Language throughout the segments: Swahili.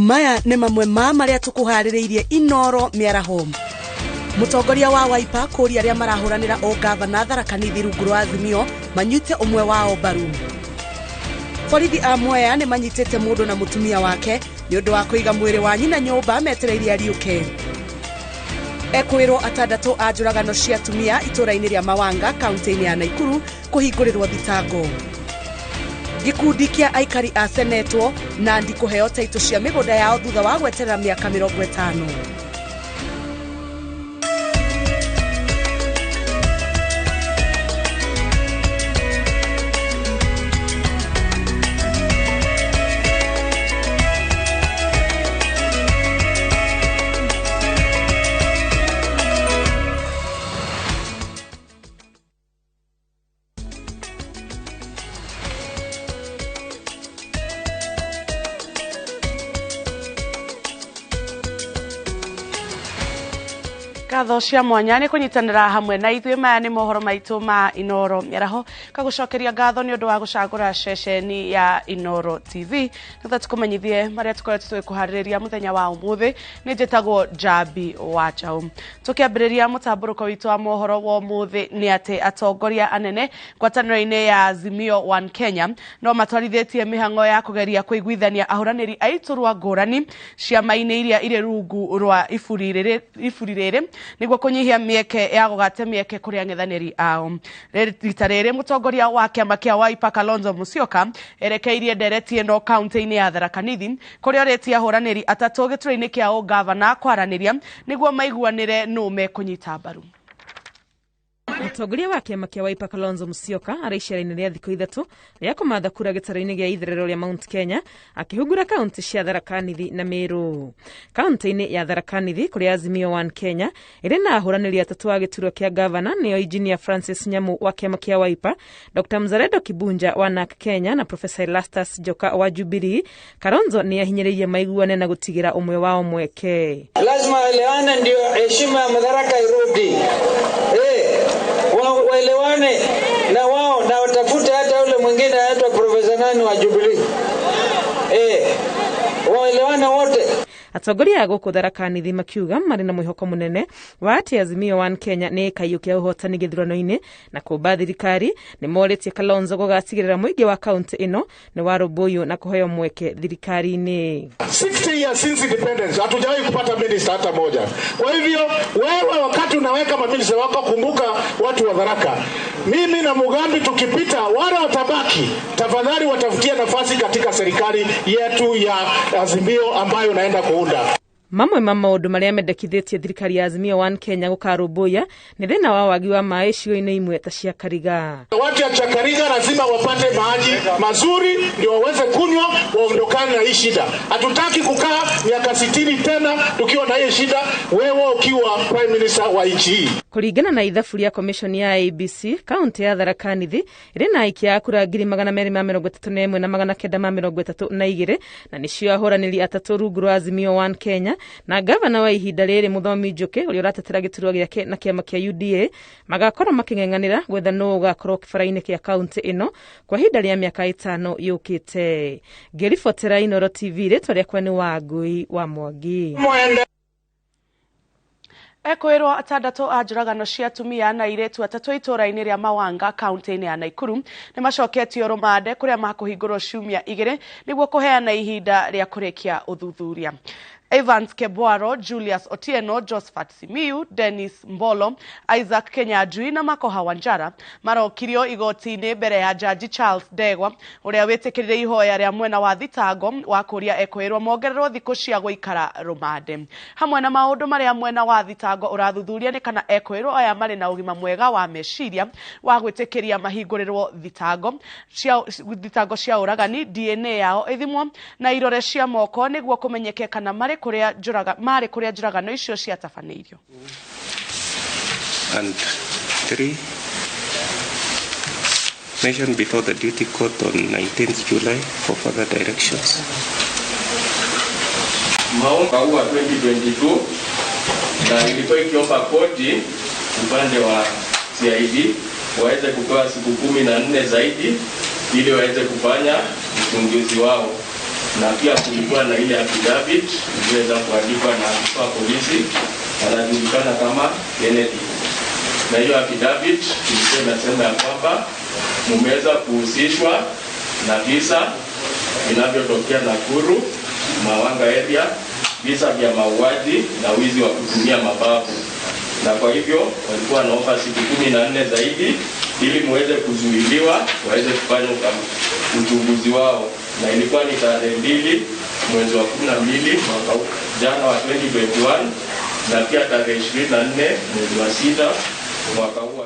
Maya nĩ mamwe ma marĩa tũkũharĩrĩirie Inoro Mĩaraho. Mũtongoria wa Wiper kũria arĩa marahũranĩra ũgavana Tharaka Nithi rungu rwa Azimio manyite ũmwe wao mbaru. Borithi a Mwea nĩ manyitĩte mũndũ na mũtumia wake nĩ ũndũ wa kũiga mwĩrĩ wa nyina nyũmba metereirie ariũke. Ekwĩrwo atandatũ a njũragano cia atumia itũra-inĩ rĩa Mawanga kaunti-inĩ ya Naikuru kũhingũrĩrwo thitango. Gikundi kia aikari a senetwo Nandi kũheo taitũ cia mĩgũnda yao thutha wa gweterera mĩaka 50. Gatho cia mwanya nĩ kũnyitanĩra hamwe na ithuĩ. Maya nĩ mohoro maitũ ma Inoro Mĩaraho. Kagucokeria ngatho nĩ ũndũ wa gũcagũra ceceni ya Inoro TV. Nĩgetha tũkũmenyithie marĩa tũkoretwo tũkĩharĩrĩria mũthenya wa ũmũthĩ. Nĩ njĩtagwo Jambi Wanjaũ. Tũkĩambĩrĩria mũtambũrũko witũ wa mohoro wa ũmũthĩ nĩ atĩ atongoria anene ngwatanĩro-inĩ ya Azimio One Kenya no matwarithĩtie mĩhang'o ya kũgeria kũiguithania ahũranĩri a iturwa ngũrani ciama-inĩ iria irĩ rungu rwa iburi rĩrĩ niguo kunyihia mieke ya gũgate mieke kuri ang'ethanĩri ao. Rita rĩrĩ mũtongoria wa kĩama kĩa Wiper Kalonzo Musyoka erekeirie ndereti ĩno kaunti-inĩ ya Tharaka Nithi kũrĩa orĩtie ahũranĩri atatũ gĩturwa-inĩ kĩa ũgavana kwaranĩria niguo maiguanĩre nũ mekũnyita mbaru. Mũtongoria wa kĩama kĩa Wiper Kalonzo Musyoka araicera-inĩ rĩa thikũ ithatũ rĩa kũmatha kura gĩtaro-inĩ gĩa itherero rĩa Mount Kenya akĩhungura kaunti cia Tharaka Nithi na Meru. Kaunti-inĩ ya Tharaka Nithi kũrĩa Azimio One Kenya ĩrĩ na ahũranĩri atatũ a gĩturwa kĩa gavana nĩo Engineer Francis Nyamu wa kĩama kĩa Wiper, Dr. Mzaredo Kibunja wa NARC Kenya na Professor Erastus Njoka wa Jubilee. Kalonzo nĩ ahinyĩrĩirie maiguane na gũtigĩra ũmwe wao mweke. Lazima elewane ndio heshima ya Madaraka irudi. Waelewane na wao na watafute hata ule mwingine anaitwa Professor nani wa Jubilee. Waelewane wote. Atongoria a gũkũ Tharaka Nithi makiuga marĩ na mwĩhoko mũnene wa atĩ Azimio One Kenya nĩ ĩkaiyũkia ũhotani gĩthurano-inĩ na kũmba thirikari. Nĩ morĩtie Kalonzo gũgatigĩrĩra mũingĩ wa kaunti ĩno nĩ warũmbũiyo na kũheo mweke thirikari-inĩ. 60 years since independence hatujawahi kupata minister hata moja. Kwa hivyo wewe wakati unaweka maminister wako kumbuka watu wa Tharaka. Mimi na Mugambi tukipita wale watabaki tafadhali watafutia nafasi katika serikali yetu ya Azimio ambayo naenda kuunda. Mamwe ma maũndũ marĩa mendekithĩtie thirikari ya Azimio One Kenya gũkarũmbũiya nĩ thĩna wa wagi wa maĩ icigo-inĩ imwe ta cia Kariga. Watu ya Kariga lazima wapate maji mazuri ndio waweze kunywa waondokane na hii shida. Hatutaki kukaa miaka 60 tena tukiwa na hii shida wewe ukiwa prime minister wa nchi hii. Kũringana na ithabu rĩa commission ya ABC, kaunti ya Tharaka Nithi ĩrĩ na aikia a kura 231 na 932 na nĩcio ahũranĩri atatũ rungu rwa Azimio One Kenya na gavana wa ihinda rĩrĩ Mũthomi Njuki ũrĩa ũratetera gĩturwa gĩake na kĩama kĩa UDA magakorwo makĩng'eng'anĩra gwetha nũ ũgakorwo kĩbara-inĩ kĩa kaunti ĩno kwa ihinda rĩa mĩaka 5 yũkĩte. Ngĩribotera Inoro TV, rĩtwa rĩakwa nĩ Wangui wa Mwangi. Ekwĩrwo atandatũ a njũragano cia atumia na airĩtu atatũ itũra-inĩ rĩa Mawanga kaunti-inĩ ya Naikuru nĩ macoketio rũmande kũrĩa makũhingũrwo ciumia 2 nĩguo kũheana ihinda rĩa kũrĩkia ũthuthuria. Evans Kebwaro, Julius Otieno, Josephat Simiu, Dennis Mbolo, Isaac Kenyanjui na Makoha Wanjara marokirio igoti-inĩ mbere ya Jaji Charles Ndegwa ũrĩa wĩtĩkĩrire ihoya rĩa mwena wa thitango wa kũria ekwĩrwo mongererwo thikũ cia gũikara rũmande. Hamwe na maũndũ marĩa mwena wa thitango ũrathuthuria nĩ kana ekwĩrwo aya marĩ na ũgima mwega wa meciria wa gwĩtĩkĩria mahingũrĩrwo thitango cia ũragani, DNA yao ithimwo na irore cia moko nĩguo kũmenyeke kana marĩ kũrĩa njũragano icio ciatabanĩirio. And 3, mentioned before the duty court on 19th July for further directions. Maomba wa 2022 na ilikuwa ikiomba koti upande wa CID waweze kupewa siku 14 zaidi ili waweze kufanya uchunguzi wao. na pia kulikuwa na ile affidavit iliweza kuandikwa na afisa polisi anajulikana kama Kennedy. Na hiyo affidavit ilikuwa inasema ya kwamba mmeweza kuhusishwa na visa vinavyotokea Nakuru, Mawanga area, visa vya mauaji na wizi wa kutumia mabavu. Na kwa hivyo walikuwa wanaomba siku 14 zaidi ili muweze kuzuiliwa waweze kufanya uchunguzi wao. Na ilikuwa ni tarehe 2 mwezi wa 12 mwaka jana wa 2021 na pia tarehe 24 mwezi wa 6 mwaka huu.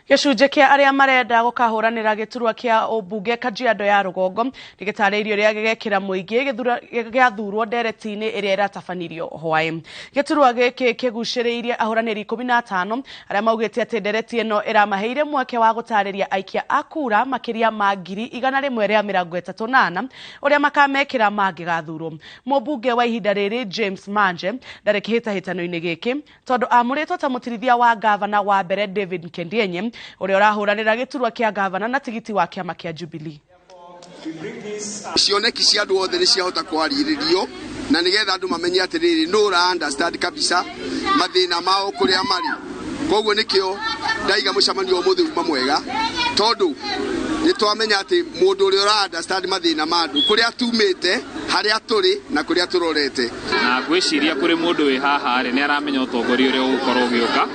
Gicunjĩ kĩa arĩa marenda gũkahũranĩra gĩturwa kĩa ũmbunge Kajiado ya Rũgongo nĩgĩtarĩirio rĩa gĩgekĩra mũingĩ gĩathurwo ndereti-inĩ ĩrĩa ĩratabanirio hwaĩ. Gĩturwa gĩkĩ kĩgucĩrĩirie ahũranĩri 15 arĩa maugĩte atĩ ndereti ĩno ĩramaheire mweke wa gũtarĩria aikia a kura makĩria ma 138 ũrĩa makamekĩra mangĩgathurwo. Mũmbunge wa ihinda rĩrĩ James Manje ndarĩ kĩhĩtahĩtano-inĩ gĩkĩ tondũ amũrĩtwo ta mũtirithia wa gavana wa mbere David Nkendienye ũrĩa ũrahũranĩra gĩturwa kĩa gavana na tigiti wa kĩama kĩa Jubilee. Cioneki cia andũ othe nĩ ciahota kwarĩrĩrio na nĩgetha andũ mamenye atĩrĩrĩ no ra understand kabisa mathĩna mao kũrĩa marĩ. Koguo nĩkĩo ndaiga mũcemanio ũmũthĩ uma mwega tondũ nĩtwamenya atĩ mũndũ ũrĩa ũra understand mathĩna ma andũ kũrĩa tumĩte harĩa tũrĩ na kũrĩa tũrorete. Na ngwĩciria kũrĩ mũndũ wĩ haha nĩ aramenya ũtongoria ũrĩa ũgũkorwo ũgĩũka.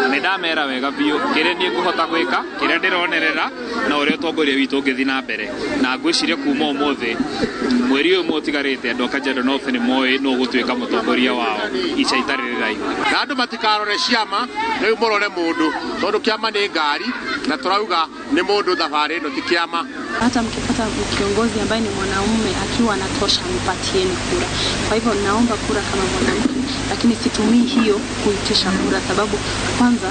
Nĩ ndamera wega biũ kĩrĩa niĩ ngũhota gwĩka kĩrĩa ndĩronerera na ũrĩa ũtongoria witũ ũngĩthiĩ na mbere. Na ngwĩciria kuma ũmũthĩ mweri ũyũ mũtigarĩte andũ a Kajiado North nĩ moĩ no gũtuĩka mũtongoria wao ica itarĩ rĩraihu. Na andũ matikarore ciama rĩu mũrore mũndũ tondũ kĩama nĩ ngari na tũrauga nĩ mũndũ thabarĩ ĩno ti kĩama. Hata mkipata kiongozi ambaye ni mwanaume akiwa anatosha mpatieni kura. Kwa hivyo naomba kura kama mwanamke, lakini situmii hiyo kuitisha kura sababu kwanza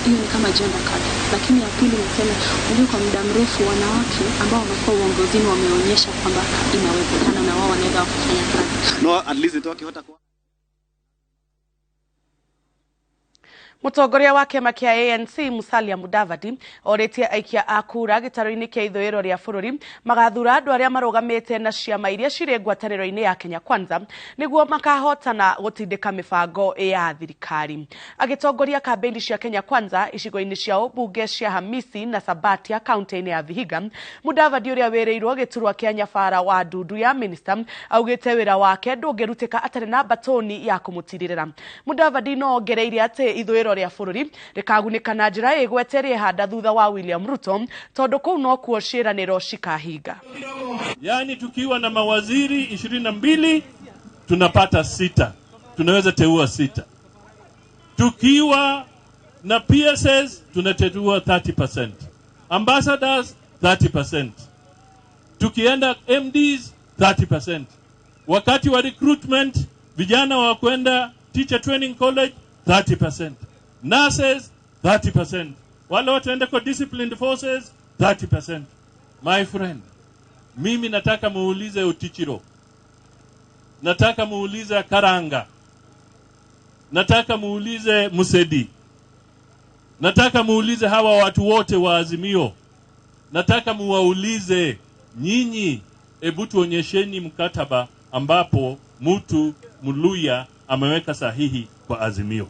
hiyo ni kama gender card. Lakini ya pili niseme ndio kwa muda mrefu wanawake ambao wamekuwa uongozini wameonyesha kwamba inawezekana na wao wanaweza kufanya kazi. No at least wakihota kwa Mũtongoria wa kĩama kĩa ANC Musalia Mudavadi orĩtie aikia a kura gĩtaro-inĩ kĩa ithũĩro rĩa bũrũri magathura andũ arĩa marũgamĩte na ciama iria cirĩ ngwatanĩro-inĩ ya Kenya Kwanza nĩguo makahotana gũtindĩka mĩbango ya thirikari. Agĩtongoria kambĩini cia Kenya Kwanza icigo-inĩ cia ũmbunge cia Hamisi na Sabatia kaunti-inĩ ya Vihiga, Mudavadi ũrĩa wĩrĩirwo gĩturwa kĩa nyabara wa ndundu ya minister augĩte wĩra wake ndũngĩrutĩka atarĩ na batoni ya kũmũtirĩrĩra. Mudavadi no ongereire atĩ ithũĩro rĩa bũrũri rĩkagunĩka na njĩra ĩgweterie handa thutha wa William Ruto tondũ kũu no kuo ciĩranĩro cikahinga. Yani tukiwa na mawaziri 22 tunapata 6, tunaweza teua 6. Tukiwa na PSS tunateua 30%, ambassadors 30%, tukienda MDs 30%. Wakati wa recruitment vijana wa kwenda teacher training college 30%. Nurses 30%. Wale wataenda kwa disciplined forces 30%. My friend, mimi nataka muulize Utichiro, nataka muulize Karanga, nataka muulize Musedi, nataka muulize hawa watu wote wa Azimio, nataka muwaulize nyinyi, hebu tuonyesheni mkataba ambapo mtu Muluya ameweka sahihi kwa Azimio.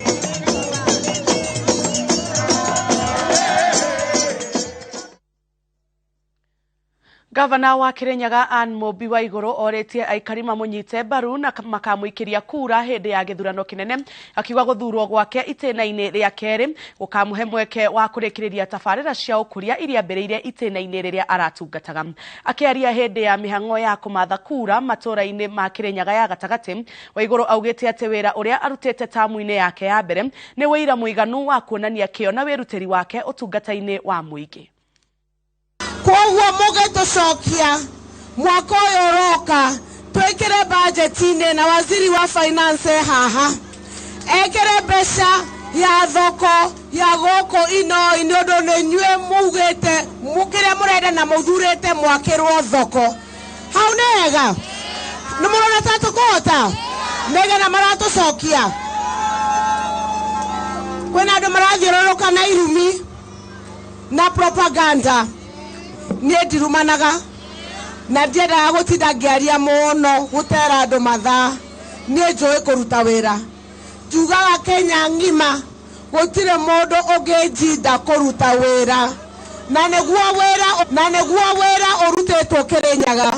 Gavana wa Kirinyaga Anne Mobi wa Igũrũ orĩtie aikari mamũnyite mbaru na makamũikĩria kura hĩndĩ ya gĩthurano kĩnene, akiuga gũthurwo gwake itĩna-inĩ rĩa kerĩ gũkamũhe mweke wa kũrĩkĩrĩria tabarĩra cia ũkũria iria mbĩrĩire itĩna-inĩ rĩrĩa aratungataga. Akĩaria hĩndĩ ya mĩhang'o ya kũmatha kura matũũra-inĩ ma Kirinyaga ya gatagatĩ, wa Igũrũ augĩte atĩ wĩra ũrĩa arutĩte tamu-inĩ yake ya mbere nĩ wĩira mũiganu wa kuonania kĩo na wĩrutĩri wake ũtungata-inĩ wa mũingĩ. Koguo mũgĩtũcokia mwaka ũyũ ũroka twĩkĩre budget-inĩ na waziri wa finance haha ekĩre mbeca ya thoko ya gũkũ ino-inĩ ũndũ nĩ inyuĩ mugĩte mũkĩrĩa mũrenda na mũthurĩte mwakĩrwo thoko. Hau nĩ wega nĩ mũrona ta tũkũhota nĩgetha maratũcokia. Kwĩna andũ marathiũrũrũka na irumi na propaganda. Niĩ ndirumanaga na ndiendaga gutinda ngiaria muno gutera andu mathaa nie njui kuruta wira njugaga Kenya ngima gutire mundu ungijinda kuruta wira na neguo wira urutitwo Kirinyaga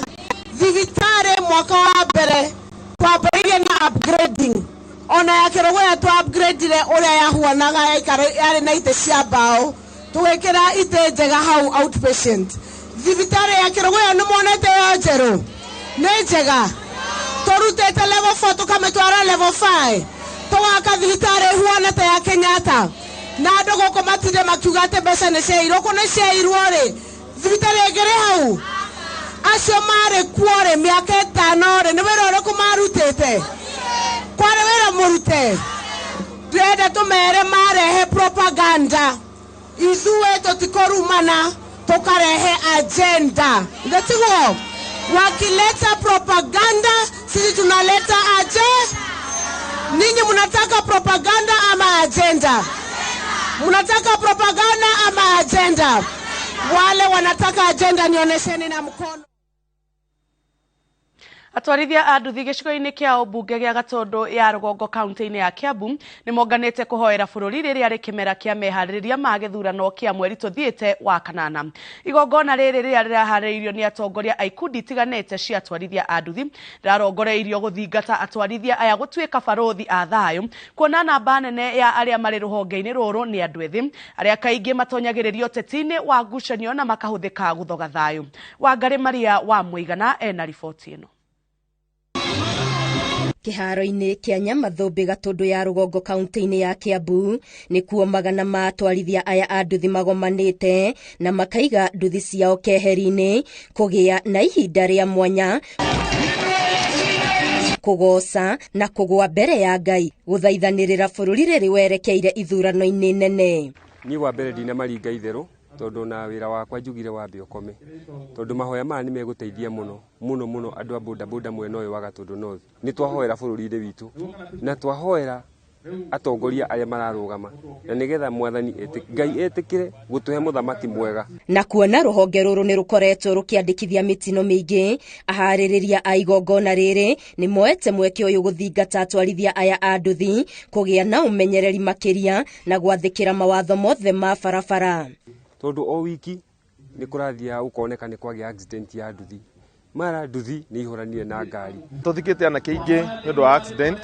thibitari mwaka wa mbere twambĩrĩirie na upgrading ona ya Kerogoya tu upgradire uria yahuanaga yari na ite cia mbao tugikira ite njega hau outpatient thibitari ya Kerogoya ni monete yo njeru ni njega turutete level 4 tukametwara level 5 tugaka thibitari huana ta ya Kenyatta na andu guku matinde makiuga ati mbeca ni ciairwo ko ni ciairwo ri thibitari igere hau acio mari kuore miaka 5 ri ni wira uriku marutite kware wira murute ndenda tumere marehe propaganda izue totikorumana tukarehe agenda ndetiguo wakileta propaganda sisi tunaleta ninyi mnataka propaganda ama agenda? Mnataka propaganda ama agenda? Wale wanataka agenda nionyesheni na mkono. Atwarithia a nduthi gĩcigo-inĩ kĩa ũmbunge gĩa Gatundu ya Rũgongo kaunti-inĩ ya Kiambu nĩ monganĩte kũhoera bũrũri rĩrĩa rĩ kĩmera kĩa meharĩrĩria ma gĩthurano kĩa mweri tũthiĩte wa 8. Igongona rĩrĩ rĩrĩa rĩraharĩrĩirio nĩ atongoria a ikundi itiganĩte cia atwarithia a nduthi rĩrarongoreirio gũthingata atwarithia aya gũtuĩka barothi a thayũ, kuona namba nene ya arĩa marĩ rũhonge-inĩ rũrũ nĩ andũ ethĩ arĩa kaingĩ matonyagĩrĩrio ũteti-inĩ wa ngucanio na makahũthĩka gũthoga thayũ. Wangari Maria wa Mũigana ena riboti ĩno. Kiharo-inĩ kĩa Nyamathũmbĩ Gatundu ya Rũgongo kaunti-inĩ ya Kiambu nĩkuo magana ma atwarithia aya a nduthi magomanĩte na makaiga nduthi ciao keheri-inĩ kũgĩa na ihinda rĩa mwanya kugoca na kugwa mbere ya Ngai gũthaithanĩrĩra bũrũri rĩrĩ werekeire ithurano-inĩ nene. Niĩ wa mbere ndina maringa itherũ tondu na wira wakwa njugire wambe ukome tondu mahoya maya ni meguteithia muno andu a boda boda mwena uyu wa Gatundu North. Ni twahoera bũrũri-inĩ witu na twahoera atongoria arĩa mararũgama na nigetha mwathani Ngai etikire gutuhe muthamaki mwega. Na kuona rũhonge rũrũ nĩ rũkoretwo rũkĩandĩkithia mĩtino mĩingĩ, aharĩrĩria a igongona rĩrĩ nĩ moete mweke ũyũ gũthingata atwarithia aya a nduthi kũgĩa na ũmenyereri makĩria na gwathĩkĩra mawatho mothe ma barabara. Tondu o wiki ni kurathia ukoneka ni kwagĩa accident ya nduthi. Mara nduthi ni ihoranire na ngari. Tuthikite ana kiingi ni ndo accident.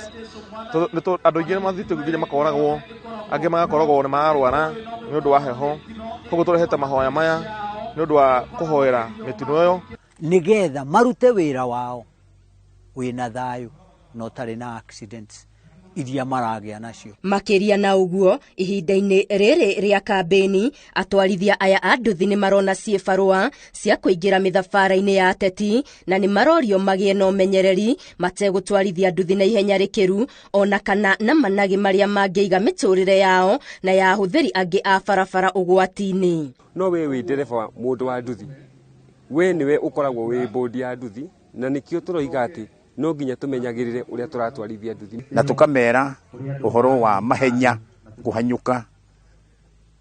Andu ingi mathito nginya makoragwo, angi magakoragwo ni marwara ni ndo wa heho. Koguo turehete mahoya maya ni ndo wa kuhoera mitino yo nigetha marute wira wao wina thayu no tari na accidents iria maragĩa nacio. Makĩria na ũguo ihinda-inĩ rĩrĩ rĩa kambeni atwarithia aya a nduthi nĩ marona ciĩbarũa cia kũingĩra mĩthabara-inĩ ya ateti na nĩ marorio magĩe na ũmenyereri mategũtwarithia nduthi na ihenya rĩkĩru ona kana na managi marĩa mangĩiga mĩtũrĩre yao na ya ahũthĩri angĩ a barabara ũgwati-inĩ. No we wĩ ndereba mũndũ wa nduthi, we niwe ũkoragwo wĩ bodi ya nduthi na nĩkĩo tũroiga atĩ no nginya tumenyagirire uria turatwarithia nduthi na tukamera uhoro wa mahenya kuhanyuka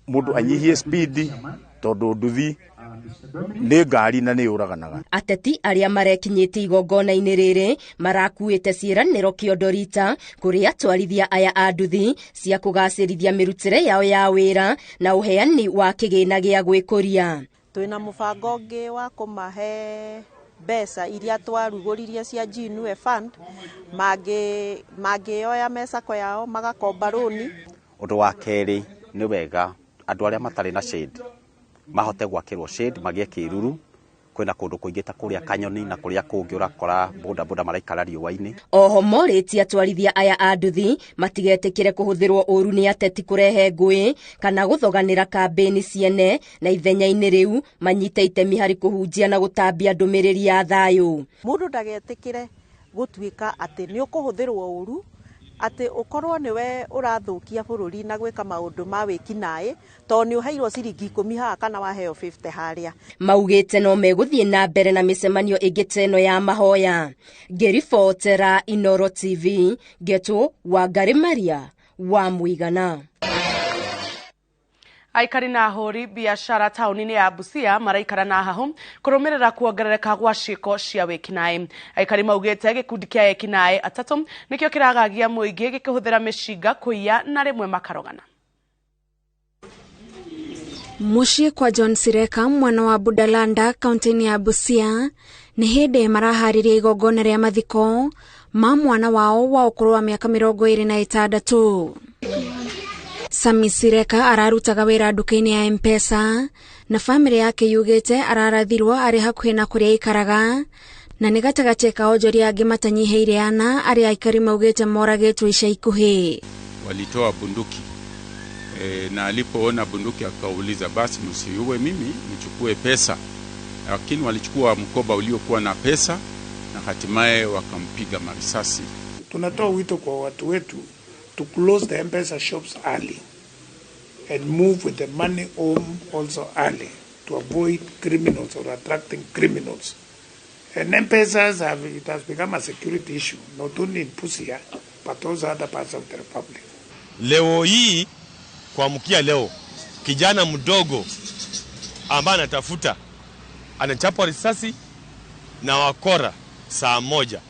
mundu anyihie speed tondu nduthi ni ngari na ni uraganaga. Ateti arĩa marekinyĩte igongona-inĩ rĩrĩ marakuĩte ciĩranĩro kĩondorita kũrĩ atwarithia aya a nduthi cia kũgacĩrithia mĩrutĩre yao ya wĩra na ũheani wa kĩgĩna gĩa gwĩkũria. Twĩna mũbango ũngĩ wa kũmahe mbeca iria twarugũririe cia GNU fund mangĩoya mecako yao magakomba rũni. Ũndũ wa kerĩ nĩ wega andũ arĩa matarĩ na shade mahote gwakĩrwo shade magĩe kĩruru. Kwĩna kũndũ kũingĩ ta kũrĩa Kanyoni na kũrĩa kũngĩ ũrakora boda boda maraikara riũa-inĩ. Oho morĩtie atwarithia aya a nduthi matigetĩkĩre kũhũthĩrwo ũru nĩ ateti kũrehe ngũĩ kana gũthoganĩra kambeni ciene na ithenya-inĩ rĩu manyite itemi harĩ kũhunjia na gũtambia ndũmĩrĩri ya thayũ. Mũndũ ndagetĩkĩre gũtuĩka atĩ nĩ ũkũhũthĩrwo ũru, atĩ ũkorwo niwe ũrathũkia bũrũri na gwĩka maũndũ ma wĩkinaĩ tondũ nĩ ũheirwo ciringi 10 haha kana waheo 50 harĩa. Maugĩte no megũthiĩ na mbere na mĩcemanio ĩngĩ ta ĩno ya mahoya. Ngĩribotera Inoro TV, Ngetwo Wangari Maria wa Mũigana. Aikari na ahũri biashara taũni-inĩ ya Busia maraikara na hahu kũrũmĩrĩra kuongerereka gwa ciĩko cia wĩkinaĩ. Aikari maugĩte gĩkundi kĩa ekinaĩ atatũ nĩkĩo kĩragagia mũingĩ gĩkĩhũthĩra mĩcinga kũiya na rĩmwe makarogana. Muciĩ kwa John Sireka mwana wa Budalanda kaunti-inĩ ya Busia nĩ hĩndĩ maraharĩria igongona rĩa mathiko ma mwana wao wa ũkũrũ wa mĩaka 26. Sami Sireka ararutaga wĩra nduka-inĩ ya M-Pesa na famĩlĩ yake yugĩte ararathirwo arĩ hakuhĩ na kũrĩa aikaraga na nĩ gatagatĩ ka onjoria angĩ matanyihĩire ana arĩa aikari maugĩte moragĩtwo ica ikuhĩ. Walitoa bunduki na alipoona bunduki akauliza basi msiuwe mimi nichukue pesa, lakini walichukua mkoba uliokuwa na pesa na hatimaye wakampiga marisasi. Tunatoa wito kwa watu wetu to close the M-Pesa shops early and move with the money home also early to avoid criminals or attracting criminals. And M-Pesas it has become a security issue not only in Busia but also other parts of the republic. Leo hii kuamkia leo kijana mdogo ambaye anatafuta anachapwa risasi na wakora saa moja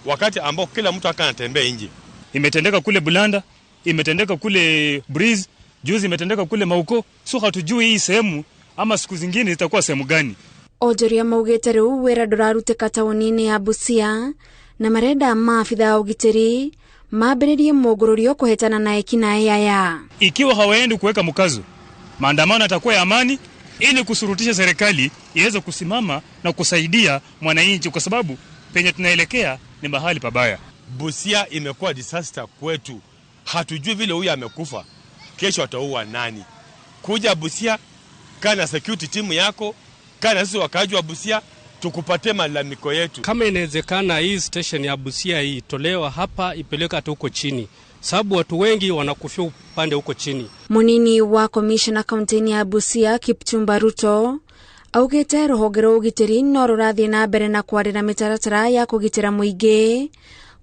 wakati ambao kila mtu akanatembea nje. Imetendeka kule Bulanda, imetendeka kule Breeze, juzi imetendeka kule Mauko, so hatujui hii sehemu ama siku zingine zitakuwa sehemu gani. Onjoria maugĩte rĩu wĩra ndũrarutĩka taũni-inĩ ya Busia na marenda maabitha a ũgitĩri mambĩrĩrie mũngũrũrio kũhetana na ekinaĩ aya. Ikiwa hawaendi kuweka mkazo, maandamano yatakuwa ya amani ili kusurutisha serikali iweze kusimama na kusaidia mwananchi, kwa sababu penye tunaelekea ni mahali pabaya. Busia imekuwa disaster kwetu. Hatujui vile huyu amekufa, kesho ataua nani. Kuja Busia, kana security team yako, kana sisi wakaji wa Busia, tukupatie malalamiko yetu. Kama inawezekana hii station ya Busia hii tolewa hapa ipeleka hata huko chini, sababu watu wengi wanakufia upande huko chini. Munini wa commissioner kaunti ya Busia Kipchumba Ruto augĩte rũhonge rwa ũgitĩri no rũrathiĩ na mbere na kwarĩra mĩtaratara ya kũgitĩra mũingĩ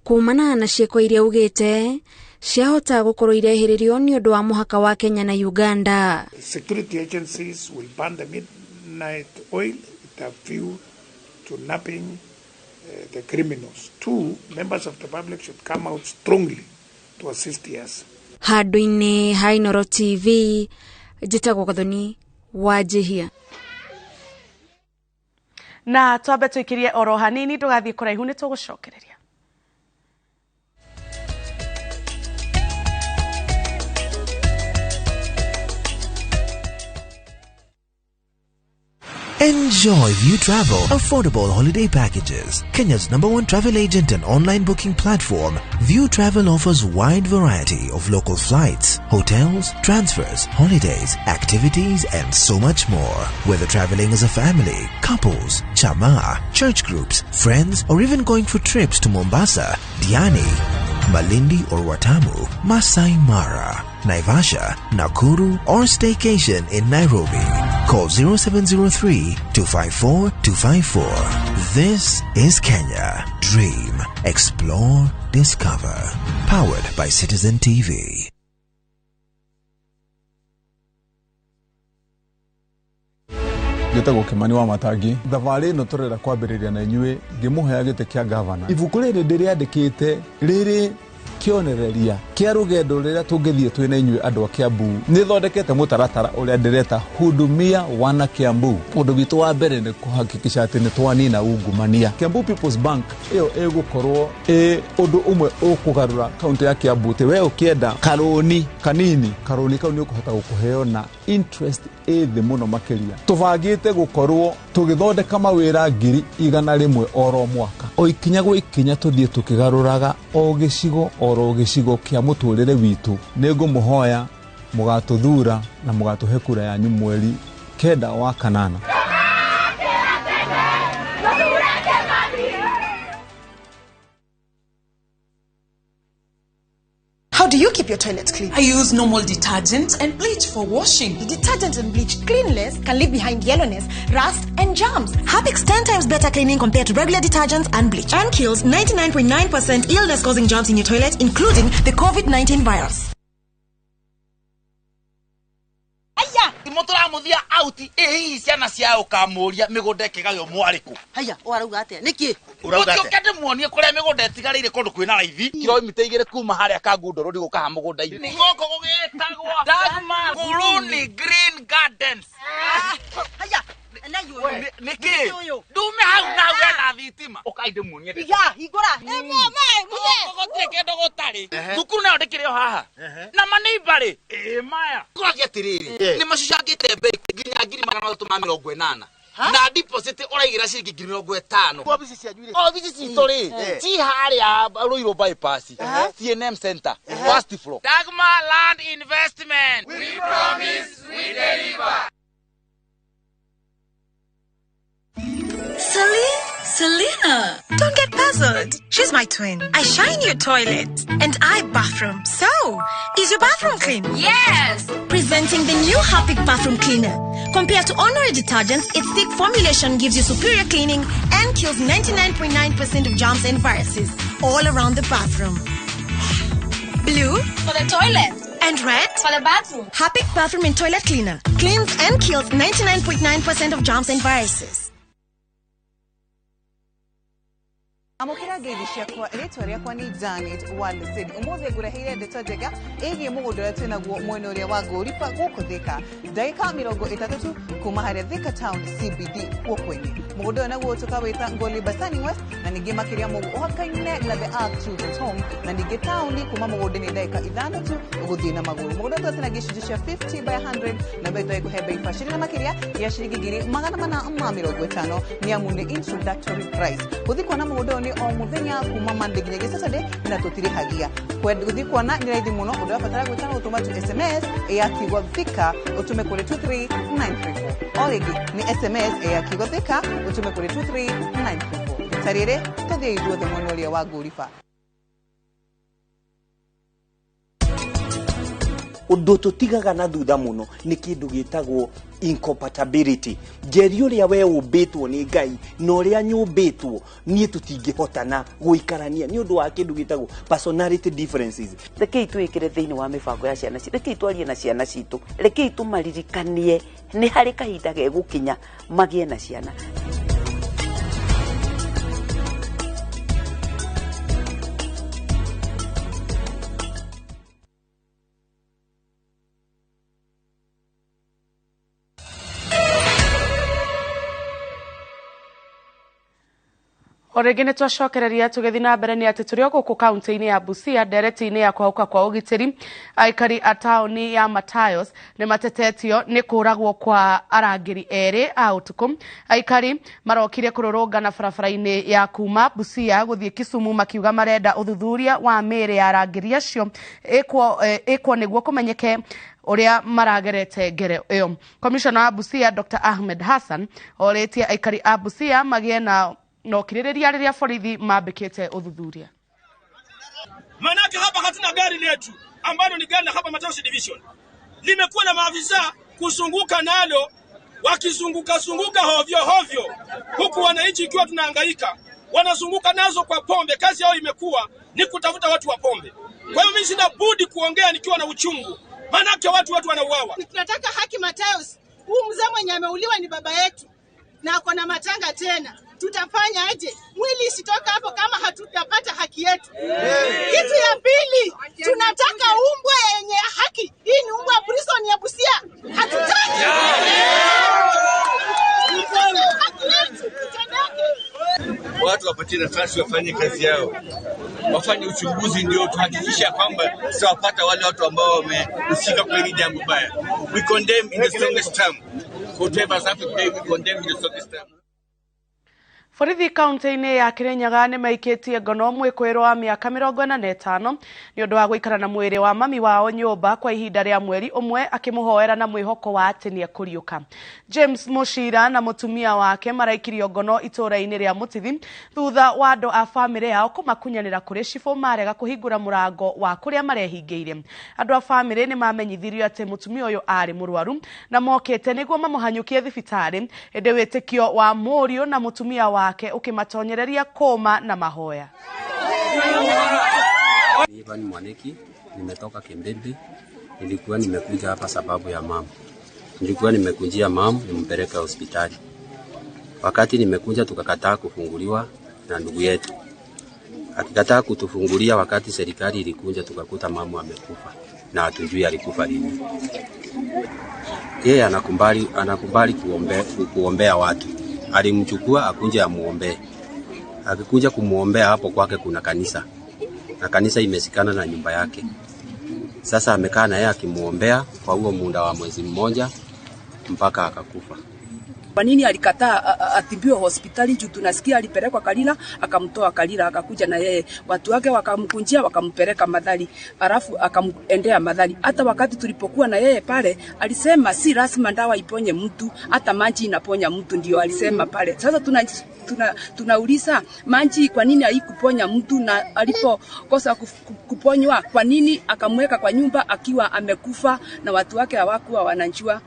kumana na ciĩko iria augĩte ciahota gũkorwo irehĩrĩrio nĩ ũndũ wa mũhaka wa Kenya na Uganda. Security agencies will ban the midnight oil with a view to napping the criminals. 2, members of the public should come out strongly to assist us. Handũ-inĩ ha Inooro TV, njĩtagwo Gathoni Wanjihia. Na twambe tũikirie oro hanini ndũgathiĩ kũraihu nĩ tũgũcokereria. Enjoy View Travel affordable holiday packages. Kenya's #1 travel agent and online booking platform, View Travel offers wide variety of local flights, hotels, transfers, holidays, activities, and so much more. Whether traveling as a family, couples, chama, church groups, friends, or even going for trips to Mombasa, Diani, Malindi or Watamu, Masai Mara, Naivasha, Nakuru, or staycation in Nairobi. Call 0703-254-254. This is Kenya. Dream, explore, discover. Powered by Citizen TV. Gĩtagwo Kĩmani wa Matangi. Thabarĩ ĩno tũrenda kwambĩrĩria na inyuĩ ngĩmũhea gĩtĩ kĩa gavana. Ibuku rĩrĩ ndĩrĩandĩkĩte rĩrĩ kĩonereria kĩa rũgendo rĩrĩa tũngĩthiĩ twĩ na inyuĩ andũ a Kiambu. Nĩthondekete mũtaratara ũrĩa ndĩreta hudumia wana Kiambu. Ũndũ witũ wa mbere nĩ kũhakikisha atĩ nĩ twanina ungumania. Kiambu People's Bank ĩyo ĩgũkorwo ũndũ ũmwe ũkũgarũra kaunti ya Kiambu. Te we ũkĩenda karũni kanini, karũni kau nĩ ũkũhota gũkũheo na interest thĩ mũno makĩria. Tũbangĩte gũkorwo tũgĩthondeka mawĩra 100,000 oro mwaka. O ikinya gwa ikinya tũthiĩ tũkĩgarũraga o gĩcigo oro gĩcigo kĩa mũtũrĩre witũ. Nĩngũmũhoya mũgatũthura na mũgatũhe kura yanyu mweri 9 wa kanana. How do you keep your toilets clean? I use normal detergent and bleach for washing. The detergent and bleach cleanless can leave behind yellowness, rust, and germs. Harpic's 10 times better cleaning compared to regular detergents and bleach, and kills 99.9% illness-causing germs in your toilet, including the COVID-19 virus. kauti hii ciana ciao kamuria migunda ikigayo mwariku haya warauga atia niki urauga atia ukende muonie kuria migunda itigarire kundu kwina raithi kilomita 2 kuma haria kangundoro ndi gukaha mugunda ini ni goko gugitagwa Dagmar Kuluni Green Gardens haya niki dume hau na wena thitima ukaide muonie ya igora mama gotire kendo gotari thukuru na ndikire haha na maneighbor maya kuragia tiriri ni macicangite mbei nginya 380 na deposit uraigira ciringi 50 ofisi cia nywire ofisi citũ rĩ ci harĩa Ruiru bypass CNM center first floor Dagmar Land Investment we promise we deliver. Selena, don't get puzzled. She's my twin. I shine your toilet and I bathroom. So, is your bathroom clean? Yes! Presenting the new Harpic Bathroom Cleaner. Compared to ordinary detergents, its thick formulation gives you superior cleaning and kills 99.9% of germs and viruses all around the bathroom. Blue for the toilet and red for the bathroom. Harpic Bathroom and Toilet Cleaner cleans and kills 99.9% of germs and viruses. Amokera gethi ciakwa ritwa riakwa ni Janet Walsed umuthi ngurehire ndeto njega igie mugundo uria twina guo mwena uria wa Ngũripa guku Thika ndagika 30 kuma haria Thika Town CBD guku-ini mugundo naguo tukawita Ngoli Basani West na ningi makiria mugu uhakaine na the Arc Children's Home na ningi town kuma mugundo ni ndagika 5 uguthii na maguru mugundo twina gicunjĩ cia 50 by 100 na beto ikuhe bei fashiri na makiria ya ciringi 450 ni amune introductory price uthikwa na mugundo ni o muthenya kuma Monday nginya Saturday na tutirihagia guthi kuona ni raithi muno undu wabatara gwitana utuma tu SMS yakigwa Thika utume kuri 23934 origi ni SMS yakigwa Thika utume kuri 23934 tarire tuthie ithuothe mwena uria wa Ngũripa. Undu tutigaga na thutha muno ni kindu gitagwo incompatibility. Ngeri uria we umbitwo ni Ngai na uria nyumbitwo nie tutingihotana guikarania ni undu wa kindu gitagwo personality differences. Rekei twikire thiini wa mibango ya ciana citu, rekei twarie na ciana citu, rekei tumaririkanie ni hari kahinda ge gukinya magie na ciana. Oregene twacokereria tugethi na mbere ni ati turi guku kaunti-ini ya Busia ndereti-ini ya kwauka kwa ugitiri aikari a tauni ya Matayos ni matetetio ni kuragwo kwa arangiri eri a utuku. Aikari marokire kururungana barabara-ini ya kuma Busia guthie Kisumu makiuga marenda uthuthuria wa miri ya arangiri acio ikwo niguo kumenyeke uria maragerete ngero iyo. Commissioner wa Busia Dr. Ahmed Hassan oretie aikari a Busia magie na no kiririria riria borithi mambikite uthuthuria. Manake hapa hatuna gari letu ambalo ni gari la hapa Matayos Division. Limekuwa na maafisa kusunguka nalo wakizunguka hovyo huku wananchi ikiwa tunahangaika wanazunguka nazo kwa pombe. Kazi yao imekuwa ni kutafuta watu wa pombe. Kwa hiyo mimi sina budi kuongea nikiwa na uchungu. Manake watu wanauawa. Tunataka haki Matayos. Huu mzee mwenye ameuliwa ni baba yetu na ako na matanga tena. Tutafanya aje? Mwili isitoka hapo kama hatutapata haki yetu. Kitu ya pili, tunataka umbwa yenye haki. Hii ni umbwa prison ya Busia. Hatutaki. Haki yetu tutendeke. Watu wapatie nafasi wafanye kazi yao. Wafanye uchunguzi ndio tuhakikisha kwamba tutawapata wale watu ambao wamehusika kwa hili jambo baya. We condemn in the strongest term. Whatever has happened today, we condemn in the strongest term. Borithi kaunti-ini ya Kirinyaga ni maikitie ngono mwikwiru wa miaka 45 ni undu wa guikara na mwiri wa mami wao nyumba kwa ihinda ria mweri umwe akimuhoera na mwihoko wa ati ni ekuriuka. James Mushira na mutumia wake maraikirio ngono itura-ini ria Mutithi thutha wa andu a family yao kumakunyanira kuri cibũ marega kuhingura murango wa kuria marehingiire. Andu a family ni mamenyithirio ati mutumia uyu ari murwaru na mokite niguo mamuhanyukie thibitari indi witikio wa Muriu na mutumia wake ukimatonyereria koma na mahoya. Ivan Mwaniki, nimetoka Kimbindi, nilikuwa nimekuja hapa sababu ya mama. nilikuwa nimekujia mama nimpeleke hospitali. Wakati nimekuja tukakataa kufunguliwa na ndugu yetu. Akikataa kutufungulia wakati serikali ilikuja tukakuta mama amekufa na hatujui alikufa lini. Yeye anakubali kuombea watu. Alimchukua akunje amuombe. Akikuja kumuombea hapo kwake kuna kanisa. Na kanisa imesikana na nyumba yake. Sasa amekaa na yeye akimuombea kwa huo muda wa mwezi mmoja mpaka akakufa. Kwa nini alikataa atibiwe hospitali? Juu tunasikia alipelekwa Kalira, akamtoa Kalira akakuja na yeye. Watu wake wakamkunjia wakampeleka Madhari. Alafu akamendea Madhari. Hata wakati tulipokuwa na yeye pale alisema si lazima dawa iponye mtu, hata maji inaponya mtu, ndio alisema pale. Sasa tunauliza maji kwa nini haikuponya mtu, na alipokosa kuponywa kwa nini akamweka kwa nyumba akiwa amekufa na watu wake hawakuwa wananjua?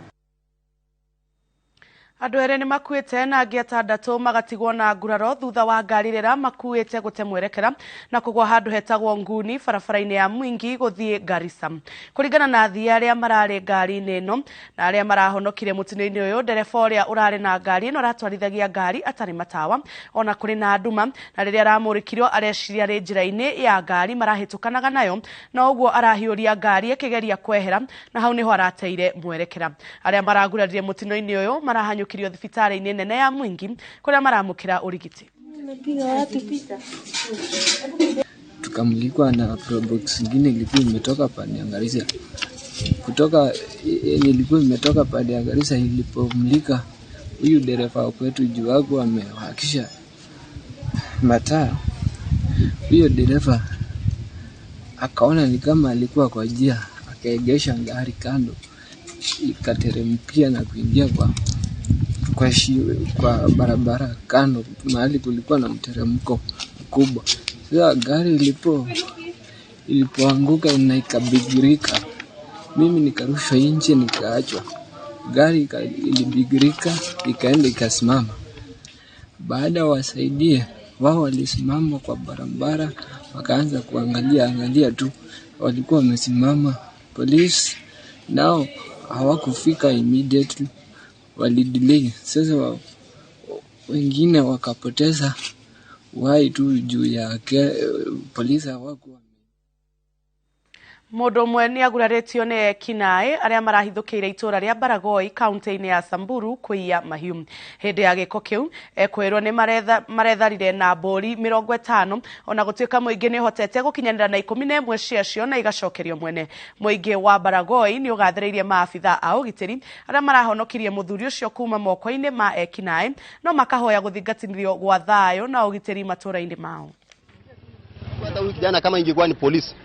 Andũ erĩ nĩ makuĩte na angĩ atandatũ magatigwo na nguraro thutha wa ngari rĩrĩa makuĩte gũte mwerekera na kũgwa handũ hetagwo Nguni barabara-inĩ ya Mwingi gũthiĩ Garissa. Kũringana na athii arĩa mararĩ ngari-inĩ ĩno na arĩa marahonokire mũtino-inĩ ũyũ, ndereba ũrĩa ũrarĩ na ngari ĩno aratwarithagia ngari atarĩ matawa ona kũrĩ na nduma, na rĩrĩa aramũrĩkirwo areciria arĩ njĩra-inĩ ya ngari marahĩtũkanaga nayo, na ũguo arahiũria ngari ĩkĩgeria kwehera, na hau nĩho arateire mwerekera. Arĩa maragurarire mũtino-inĩ ũyũ marahanyũkirio thibitarĩ-inĩ nene ya Mwingi kũrĩa maramũkĩra ũrigiti. Tukamlikwa na probox nyingine ilikuwa imetoka pande ya Garissa. Ilikuwa imetoka pande ya Garissa, ilipomlika huyu dereva kwetu juu wako amewakisha mataa. Huyo dereva akaona ni kama alikuwa kwa njia, akaegesha gari kando, ikateremkia na kuingia kwa barabara kando mahali kulikuwa na mteremko mkubwa. Sasa gari ilipoanguka na ikabigirika, mimi nikarushwa nje nikaachwa. Gari ilibigirika ikaenda ikasimama. Baada wasaidie wao walisimama kwa barabara wakaanza kuangalia tu, walikuwa wamesimama. Police nao hawakufika immediately, walidelay. Sasa wengine wakapoteza uhai tu juu ya polisi hawakuwa. Mũndũ ũmwe nĩ aguraritio nĩ ekinaĩ arĩa marahithũkĩire itũra rĩa Baragoi kaunti-inĩ ya Samburu kũiya mahiũ. Hĩndĩ ya gĩko kĩu ekwĩrwo nĩ maretharire na mbũri 50, ona gũtuĩka mũingĩ nĩ ũhotete gũkinyanĩra na 11 ciacio na igacokerio mwene. Mũingĩ wa Baragoi nĩ ũgathĩrĩirie maabitha a ũgitĩri arĩa marahonokirie mũthuri ũcio kuma moko-inĩ ma ekinaĩ, no makahoya gũthingatithio gwa thayũ na ũgitĩri matũra-inĩ mao. Hata huyu kijana kama ingekuwa ni polisi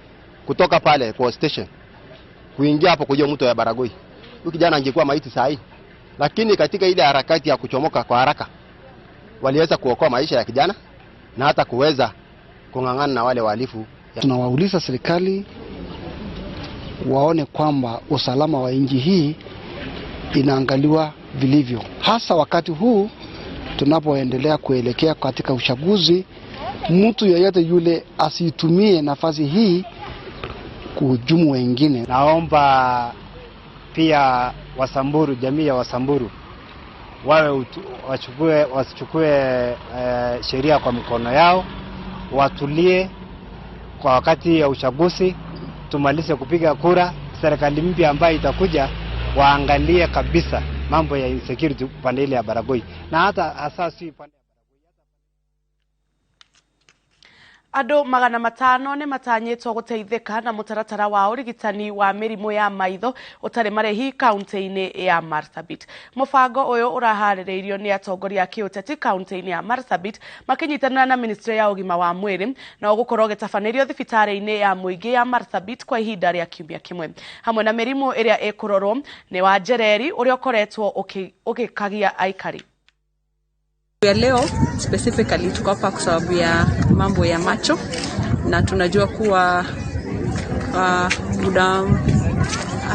kutoka pale kwa station kuingia hapo kujua mtu ya Baragoi, huyu kijana angekuwa maiti saa hii. Lakini katika ile harakati ya kuchomoka kwa haraka waliweza kuokoa maisha ya kijana na hata kuweza kung'ang'ana na wale wahalifu. Tunawauliza serikali waone kwamba usalama wa nchi hii inaangaliwa vilivyo, hasa wakati huu tunapoendelea kuelekea katika uchaguzi. Mtu yeyote yule asitumie nafasi hii kuhujumu wengine. Naomba pia Wasamburu, jamii ya Wasamburu wasichukue sheria kwa mikono yao, watulie kwa wakati ya uchaguzi, tumalize kupiga kura. Serikali mpya ambayo itakuja waangalie kabisa mambo ya insecurity pande ile ya Baragoi, na hasa si pande Andũ 500 nĩ matanyĩtwo gũteithĩka na mũtaratara wa ũrigitani wa mĩrimũ ya maitho ũtarĩ marĩhi kaunti-inĩ ya Marsabit. Mũbango ũyũ ũraharĩrĩirio nĩ atongoria a kĩũteti kaunti-inĩ ya Marsabit makĩnyitanĩra na ministry ya ũgima wa mwĩrĩ, na ũgũkorwo gĩtabanĩrio thibitarĩ-inĩ ya mũingĩ ya Marsabit kwa ihinda rĩa kiumia kĩmwe. Hamwe na mĩrimũ ĩrĩa ĩkũrorwo nĩ wa njereri ũrĩa ũkoretwo ũgĩkagia aikari. Leo specifically tuko hapa kwa sababu ya mambo ya macho, na tunajua kuwa a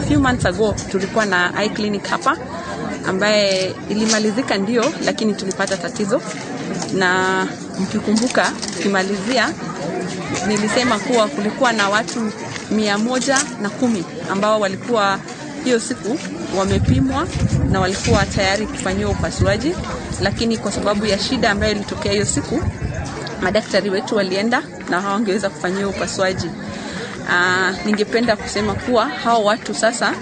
few months ago tulikuwa na eye clinic hapa ambaye ilimalizika ndio, lakini tulipata tatizo. Na mkikumbuka kimalizia nilisema kuwa kulikuwa na watu 110 ambao walikuwa hiyo siku wamepimwa na walikuwa tayari kufanyiwa upasuaji, lakini kwa sababu ya shida ambayo ilitokea hiyo siku, madaktari wetu walienda na hawangeweza kufanyiwa upasuaji. Ningependa kusema kuwa hao watu sasa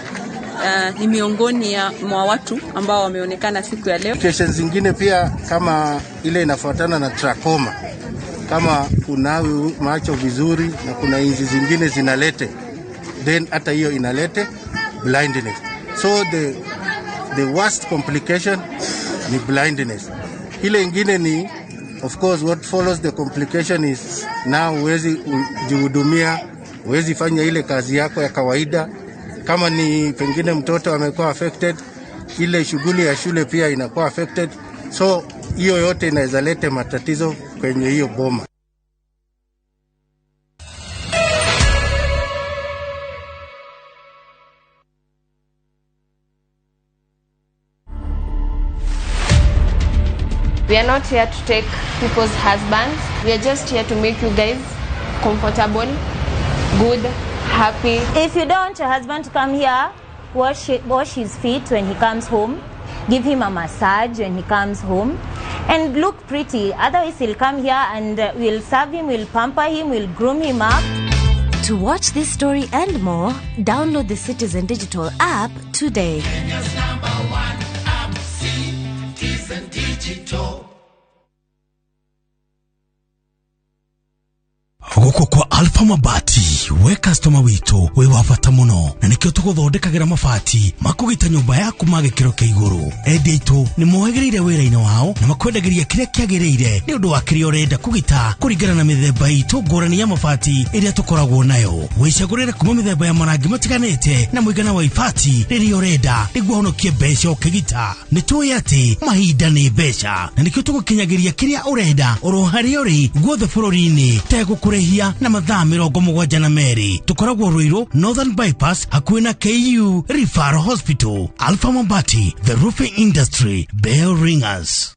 ni miongoni mwa watu ambao wameonekana siku ya leo. Cases zingine pia kama ile inafuatana na trachoma, kama kunawi macho vizuri na kuna inzi zingine zinalete, then hata hiyo inalete blindness. So the worst complication ni blindness. Ile ingine ni of course what follows the complication is now huwezi kujihudumia, huwezi fanya ile kazi yako ya kawaida. Kama ni pengine mtoto amekuwa affected, ile shughuli ya shule pia inakuwa affected. So hiyo yote inaweza lete matatizo kwenye hiyo boma. We are not here to take people's husbands. We are just here to make you guys comfortable, good, happy. If you don't want your husband to come here, wash his feet when he comes home, give him a massage when he comes home, and look pretty. Otherwise he'll come here and we'll serve him, we'll pamper him, we'll groom him up. To watch this story and more, download the Citizen Digital app today. Kenya's #1 app, Citizen Digital. Goko kwa Alpha Mabati we customer wito we wafata muno na nikyo tuguthondekagira mabati makugita nyumba yaku magikiro kia iguru. Endia itu ni mohegereire wira-ini wao na makwendagiria kiria kiagireire ni undu wa kiria urenda kugita kuringana na mithemba itu ngurani ya mabati iria tukoragwo nayo. Wicagurire kuma mithemba ya marangi matiganite na muigana wa ibati riria urenda niguo honokie mbeca ukigita. Ni tuwi ati mahinda ni mbeca na nikyo tugukinyagiria kiria urenda oro haria uri guothe bururi-ini tegukure na mathaa 72 tukoragwo Ruiru Northern Bypass hakuhĩ na KU Referral Hospital. Alpha Mabati, the roofing industry, bell ringers.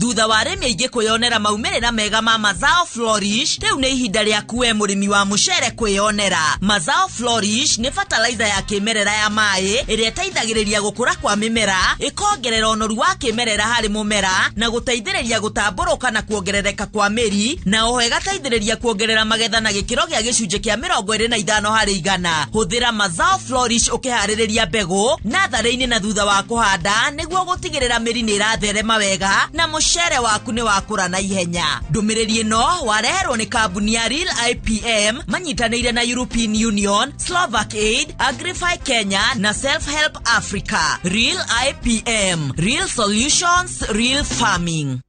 Thutha wa arĩmi aingĩ kwĩyonera maumĩrĩra mega ma Mazao Flourish, rĩu nĩ ihinda rĩaku we mũrĩmi wa mũcere kwĩyonera. Mazao Flourish nĩ fertilizer ya kĩmerera ya maĩ ĩrĩa ĩteithagĩrĩria gũkũra kwa mĩmera, ĩkongerera ũnoru wa kĩmerera harĩ mũmera na gũteithĩrĩria gũtambũrũka na kuongerereka kwa mĩri, na oho ĩgateithĩrĩria kuongerera magetha na gĩkĩro gĩa gĩcunjĩ kĩa 25 harĩ 100. Hũthĩra Mazao Flourish ũkĩharĩrĩria mbegũ natharĩ-inĩ na thutha wa kũhanda nĩguo gũtigĩrĩra mĩri nĩ ĩratherema wega na mũcere waku nĩ wakũra na ihenya. Ndũmĩrĩri ĩno wareherwo nĩ kambuni ya Real IPM manyitanĩire na European Union, Slovak Aid, Agrify Kenya na Self Help Africa. Real IPM, real solutions, real farming.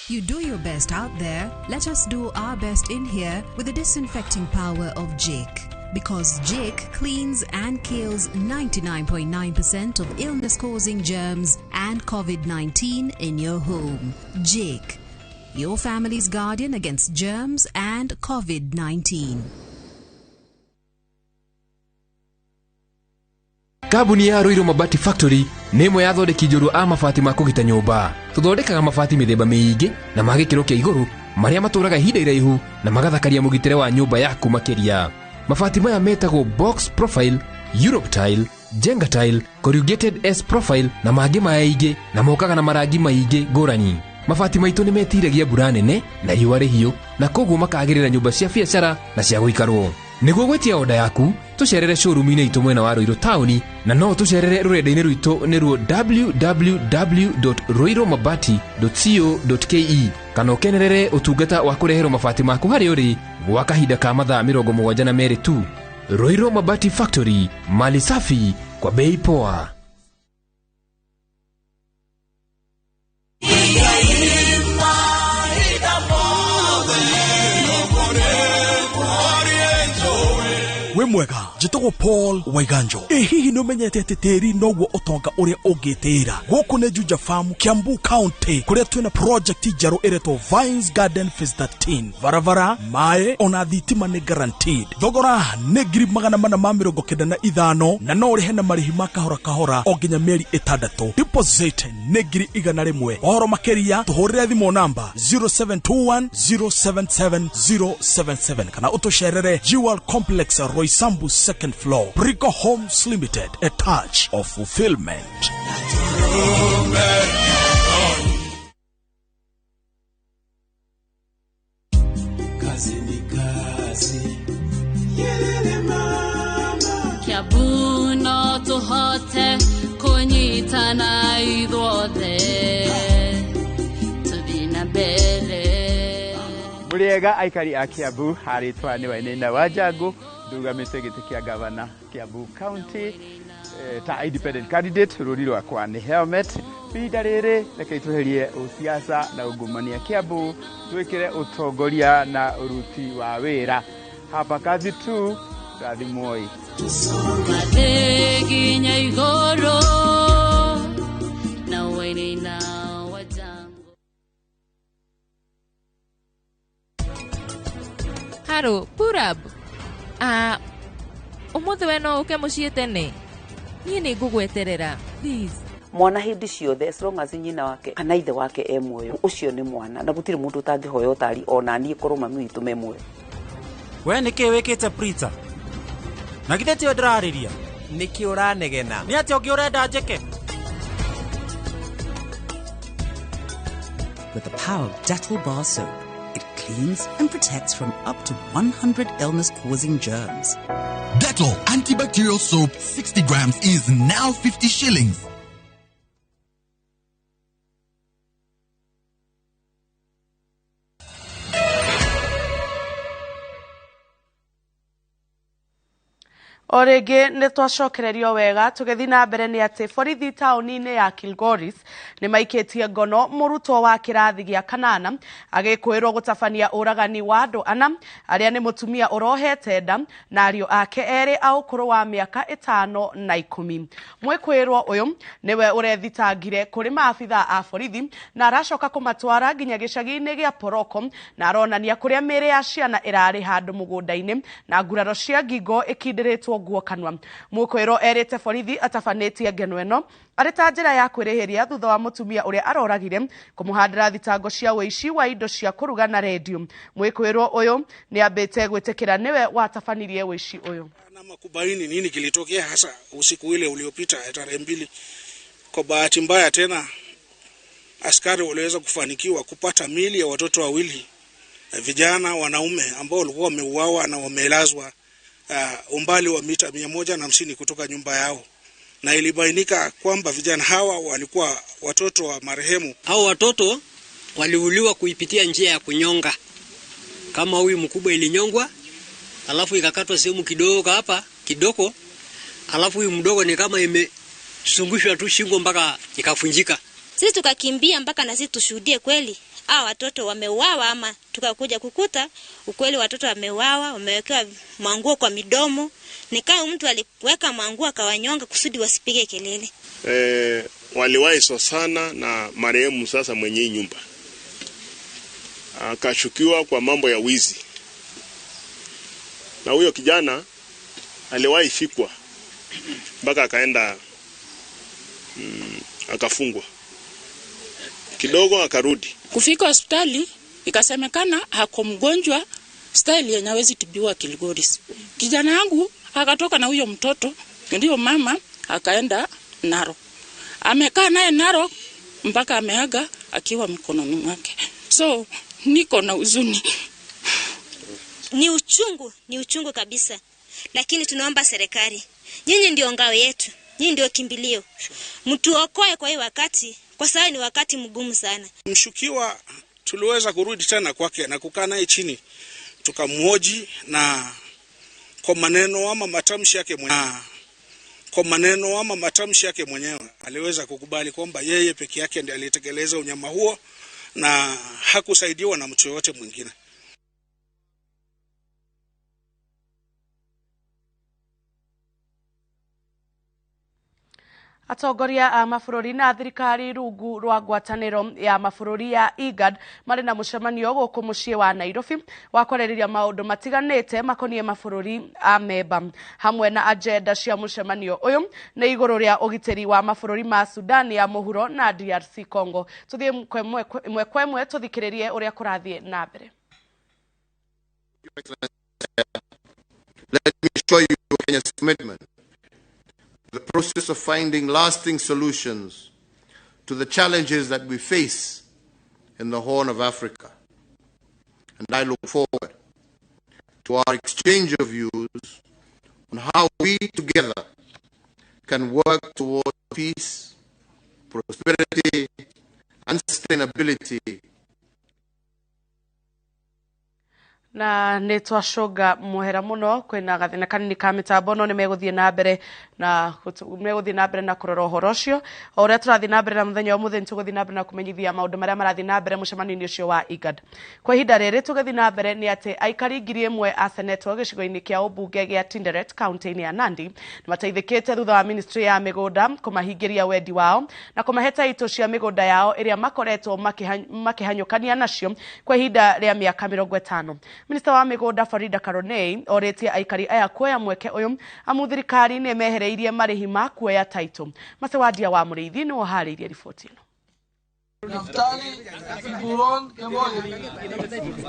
You do your best out there. Let us do our best in here with the disinfecting power of Jake. Because Jake cleans and kills 99.9% of illness-causing germs and COVID-19 in your home. Jake, your family's guardian against germs and COVID-19. Kambuni ya Ruiru Mabati Factory nĩ ĩmwe ya athondeki njũru a mabati ma kũgita nyũmba. Tũthondekaga mabati mĩthemba mĩingĩ na ma gĩkĩro kĩa igũrũ marĩa matũraga ihinda iraihu na magathakaria mũgitĩre wa nyũmba yaku makĩria. Mabati maya metagwo Box Profile, Europe Tile, Jenga Tile, Corrugated S Profile na mangĩ maingĩ na mokaga na marangi maingĩ ngũrani. Mabati maitũ nĩ metiragia mbura nene na riũa rĩhiũ na koguo makagĩrĩra nyũmba cia biacara na cia gũikarwo. Nĩguo gwetia oda yaku, tucerere showroom-inĩ itũ mwena wa Ruiru Town na no tucerere rũrenda-inĩ rwitũ nĩruo www.ruirumabati.co.ke kana ũkenerere ũtungata wa kũreherwo mabati maku harĩ ũrĩ gwa kahinda ka mathaa 72 tu. Ruiru Mabati Factory, mali safi kwa bei poa. We mwega njitagwo Paul Waiganjo hihi no menyete teteri nogwo utonga uria ungitira guku ne Juja Farm Kiambu County kuria twina project jaro ereto Vines Garden Phase 13 varavara mae ona thitima ni guaranteed thogora ne ngiri 495 na no rihe na marihi makahora kahora o nginya mieri 6 deposit ne ngiri 100 ohoro makeria tuhurire thimo namba 0721077077 kana utosherere Jewel Complex Roysambu second floor Brico Homes Limited, a touch of fulfillment. Kiabuno tuhote kunyitana idwothe tubina bele Muriega aikari a Kiambu haritwa ni Wainaina Wanjangu ndugamite giti kia gavana Kiambu County ta independent candidate ruri rwakwa ni helmet binda riri reke tweherie usiasa na ungumania Kiambu twikire utongoria na uruti wa wira hapa kazi tu gathi moi Madeginya igoro na Wainaina Wanjangu. Haro Purab umuthi we no uke mucii tene nie ni ngugweterera please mwana hindi ciothe as long as nyina wake kana ithe wake e muoyo ucio ni mwana na gutire mundu utangihoya utari ona nie korwo mami witu me muoyo we niki wikite prita na githe ti ndirariria niki uranegena ni ati ongi urenda njeke. With the power of Dettol bar soap, it cleans and protects from up to 100 illness-causing germs. Dettol antibacterial soap 60 grams is now 50 shillings. Orege ne twacokererio wega tugethi na mbere ni ati borithi tauni-ini ya Kilgoris ni maikitie ngono murutwo wa kirathi gia kanana agikwirwo gutabania uragani wa andu ana aria ni mutumia urohete nda na ariu ake eri a ukuru wa miaka 5 na 10 mwikwirwo uyu niwe urethitangire kuri maafitha a borithi na aracoka kumatwara nginya gicagi-ini gia Poroko na aronania kuria miri ya ciana irari handu mugunda-ini na nguraro cia ngingo ikindiritwo guo kanwa mukwiro erite borithi atafanĩtie ngeno ĩno arĩ ta njĩra ya kwĩrĩhĩria thutha wa mutumia ũrĩa aroragire kumuhandĩra thitango cia wĩici wa indo cia kũruga na redio mwikwiro ũyũ nĩ ambĩte gwĩtĩkĩra niwe watafanirie wĩici ũyũ na makubaini nini kilitokea hasa usiku ile uliopita tarehe 2. Kwa bahati mbaya tena askari waliweza kufanikiwa kupata mili ya watoto wawili vijana wanaume ambao walikuwa wameuawa na wamelazwa umbali wa mita 150 kutoka nyumba yao, na ilibainika kwamba vijana hawa walikuwa watoto wa marehemu. Hao watoto waliuliwa kuipitia njia ya kunyonga, kama huyu mkubwa ilinyongwa alafu ikakatwa sehemu kidogo hapa kidogo, alafu huyu mdogo ni kama imesungushwa tu shingo mpaka ikafunjika. Sisi tukakimbia mpaka na sisi tushuhudie kweli watoto wameuawa, ama tukakuja kukuta ukweli watoto wameuawa, wamewekewa manguo kwa midomo. Nikao mtu aliweka manguo akawanyonga kusudi wasipige kelele. Waliwahi sana na marehemu sasa mwenye nyumba. Akashukiwa kwa mambo ya wizi. Na huyo kijana aliwahi fikwa mpaka akaenda akafungwa. Kidogo akarudi. Kufika hospitali ikasemekana hako mgonjwa style yenye hawezi tibiwa Kilgoris. Kijana yangu akatoka na huyo mtoto, ndio mama akaenda Narok. Amekaa naye Narok mpaka ameaga akiwa mikononi mwake. So niko na huzuni. Ni uchungu kabisa. Lakini tunaomba serikali, nyinyi ndio ngao yetu, nyinyi ndio kimbilio. Mtuokoe kwa hii wakati, kwa sababu ni wakati mgumu sana. Mshukiwa tuliweza kurudi tena kwake na kukaa naye chini tukamhoji, na kwa maneno ama matamshi yake mwenyewe aliweza kukubali kwamba yeye peke yake ndiye alitekeleza unyama huo na hakusaidiwa na mtu yote mwingine. Atongoria a mabũrũri na thirikari rungu rwa ngwatanĩro ya mabũrũri ya IGAD marĩ na mũcemanio gũkũ mũciĩ wa Nairobi wa kwarĩrĩria maũndũ matiganĩte makoniĩ mabũrũri a memba. Hamwe na agenda cia mũcemanio ũyũ nĩ igũrũ rĩa ũgitĩri wa mabũrũri ma Sudan ya mũhuro na DRC Congo. Tuthiĩ imwe kwa imwe tuthikĩrĩrie ũrĩa kũrathiĩ na mbere. Let me show you Kenya's commitment. The process of finding lasting solutions to the challenges that we face in the Horn of Africa. And I look forward to our exchange of views on how we together can work towards peace, prosperity, and sustainability. Na nitwacunga muhera muno kwina gathina kanini ka mitambo no nimegũthiĩ na mbere na kurora ũhoro ũcio o ũrĩa tũrathiĩ na mbere na mũthenya wa mũthenya tũgũthiĩ na mbere na kũmenyithia maũndũ marĩa marathiĩ na mbere mũcemanio-inĩ ũcio wa IGAD. Kwa ihinda rĩrĩ tũgĩthiĩ na mbere nĩ atĩ aikari 1,000 a senetwo gĩcigo-inĩ kĩa ũmbunge gĩa Tinderet kaunti-inĩ ya Nandi nĩmateithĩkĩte thutha wa ministry ya mĩgũnda kũmahingĩria wendi wao na kũmahe taitũ cia mĩgũnda yao ĩrĩa makoretwo makĩhanyũkania nacio kwa ihinda rĩa mĩaka 50. Minister wa mĩgũnda Farida Karonei orĩtie aikari aya kuoya mweke ũyũ amu thirikari nĩ mehereirie marĩhi ma kuoya taitũ. Macewadia wa Mũrĩithi nĩ woharĩirie riboti ĩno.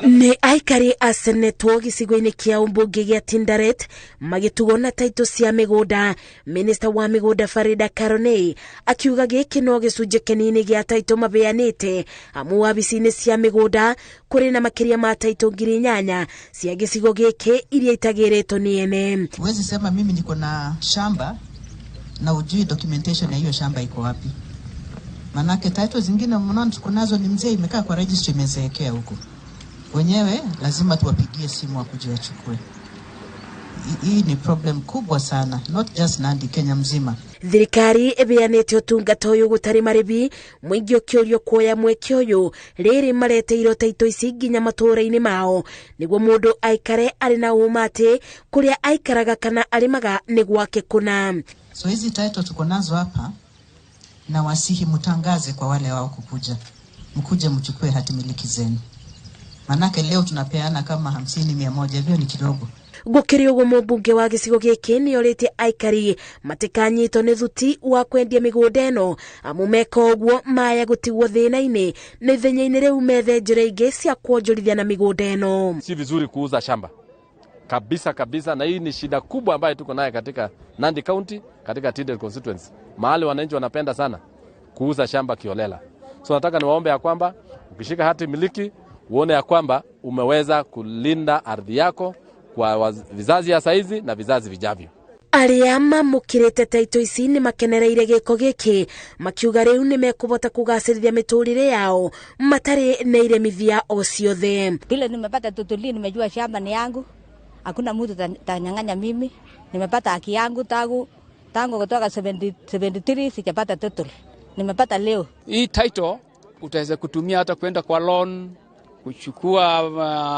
Nĩ aikari a senetwo gĩcigo-inĩ kĩa ũmbunge gĩa Tinderet magĩtugwo na taitũ cia mĩgũnda. Minister wa mĩgũnda Farida Karonei akiuga gĩkĩ no gĩcunjĩ kĩnini gĩa taitũ mabeanĩte amu wabici-inĩ cia mĩgũnda kũrĩ na makĩria ma taitũ 8,000 cia gĩcigo gĩkĩ iria itagĩrĩtwo nĩ ene. Huwezi sema mimi niko na shamba na ujui documentation ya hiyo shamba iko wapi. Manake title zingine mnaona tuko nazo ni mzee imekaa kwa registry imezeekea huko. Wenyewe lazima tuwapigie simu wakuje wachukue. Hii ni problem kubwa sana, not just Nandi, Kenya mzima. Thirikari ĩbeanĩte ũtungata ũyũ gũtarĩ marĩhi, mũingĩ ũkĩũrio kuoya mweke ũyũ rĩrĩ mareteirwo taitũ ici nginya matũũra-inĩ mao nĩguo mũndũ aikare arĩ na ũma atĩ kũrĩa aikaraga kana arĩmaga nĩ gwake kũna. So hizi title tuko nazo hapa na wasihi mutangaze kwa wale wao kukuja. Mkuje mchukue hati miliki zenu. Manake leo tunapeana kama 50-100, hivyo ni kidogo. Gũkĩrĩ ũguo mũmbunge wa gĩcigo gĩkĩ nĩ orĩtie aikari matikanyitwo nĩ thuti wa kwendia mĩgũnda ĩno amu meka ũguo maya gũtigwo thĩna-inĩ na ithenya-inĩ rĩu methe njĩra ingĩ cia kuonjorithia na mĩgũnda ĩno. Si vizuri kuuza shamba kabisa, na hii ni shida kubwa ambayo tuko nayo katika Nandi County, katika Tinderet constituency. Mahali wananchi wanapenda sana kuuza shamba kiolela. So nataka niwaombe ya kwamba ukishika hati miliki uone ya kwamba umeweza kulinda ardhi yako kwa vizazi ya saizi na vizazi vijavyo. Arĩa mamũkĩrĩte taitũ ici nĩ makenereire gĩko gĩkĩ makiuga rĩu nĩ mekũbota kũgacĩrithia mĩtũrĩre yao matarĩ na iremithia o ciothe. Vile nimepata tutuli, nimejua shamba ni yangu, hakuna mtu tanyang'anya mimi. Nimepata haki yangu tangu kutoka 73 sijapata tutuli, nimepata leo. Hii title utaweza kutumia hata kwenda kwa loan, kuchukua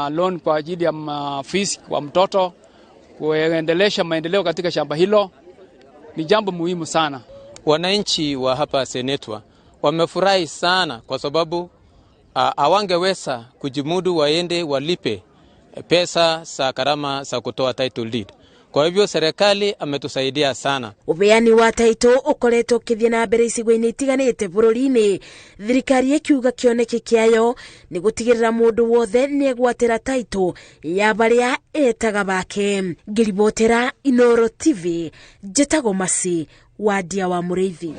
loan kwa ajili ya fees kwa mtoto, kuendelesha maendeleo katika shamba hilo. Ni jambo muhimu sana. Wananchi wa hapa Senetwa wamefurahi sana kwa sababu hawangeweza kujimudu waende walipe pesa za gharama za kutoa title deed. Kwa hivyo serikali ametusaidia sana. Ubeani wa taitũ ũkoretwo ũkĩthiĩ na mbere icigo-inĩ itiganĩte bũrũri-inĩ. Thirikari ĩkiuga kĩoneki kĩayo nĩ gũtigĩrĩra mũndũ wothe nĩ egwatĩra taitũ ya barĩa etaga bake. Ngĩribotera Inoro TV, njĩtagwo Masi Wadia wa Mũrĩithi.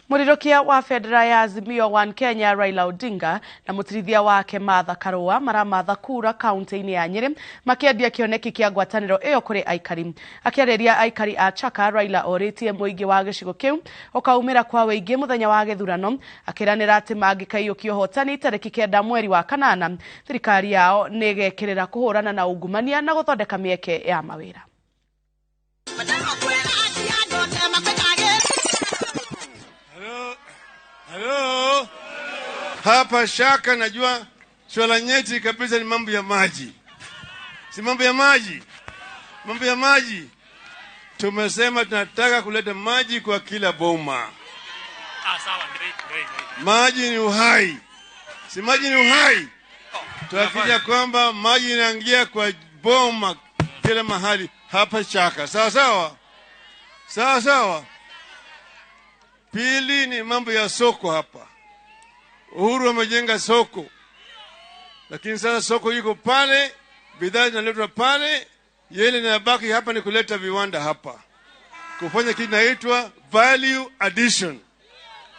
Mũrirokia wa Federal ya Azimio One Kenya Raila Odinga na mũtirithia wake Martha Karua maramatha kura kaunti-inĩ ya Nyeri makĩendia kĩoneki kĩa ngwatanĩro ĩyo kũrĩ aikari. Akĩarĩria aikari a Chaka, Raila orĩtie mũingĩ wa gĩcigo kĩu ũkaumĩra kwa wĩingĩ mũthenya wa gĩthurano, akĩranĩra atĩ mangĩkaiyũkio ũhotani tarĩki 9 mweri wa kanana, thirikari yao nĩ ĩgekĩrĩra kũhũrana na ungumania na gũthondeka mĩeke ya mawĩra. Hello. Hapa Shaka najua swala nyeti kabisa ni mambo ya maji. Si mambo ya maji. Mambo ya maji. Tumesema tunataka kuleta maji kwa kila boma. Sawa, Maji ni uhai. Si maji ni uhai. Tuhakikisha kwamba maji inaingia kwa boma kila mahali hapa Chaka. Sawa sawa? Sawa sawa. Pili ni mambo ya soko hapa. Uhuru amejenga soko. Lakini sasa soko yuko pale, bidhaa zinaletwa pale, yele inabaki hapa ni kuleta viwanda hapa. Kufanya kitu kinaitwa value addition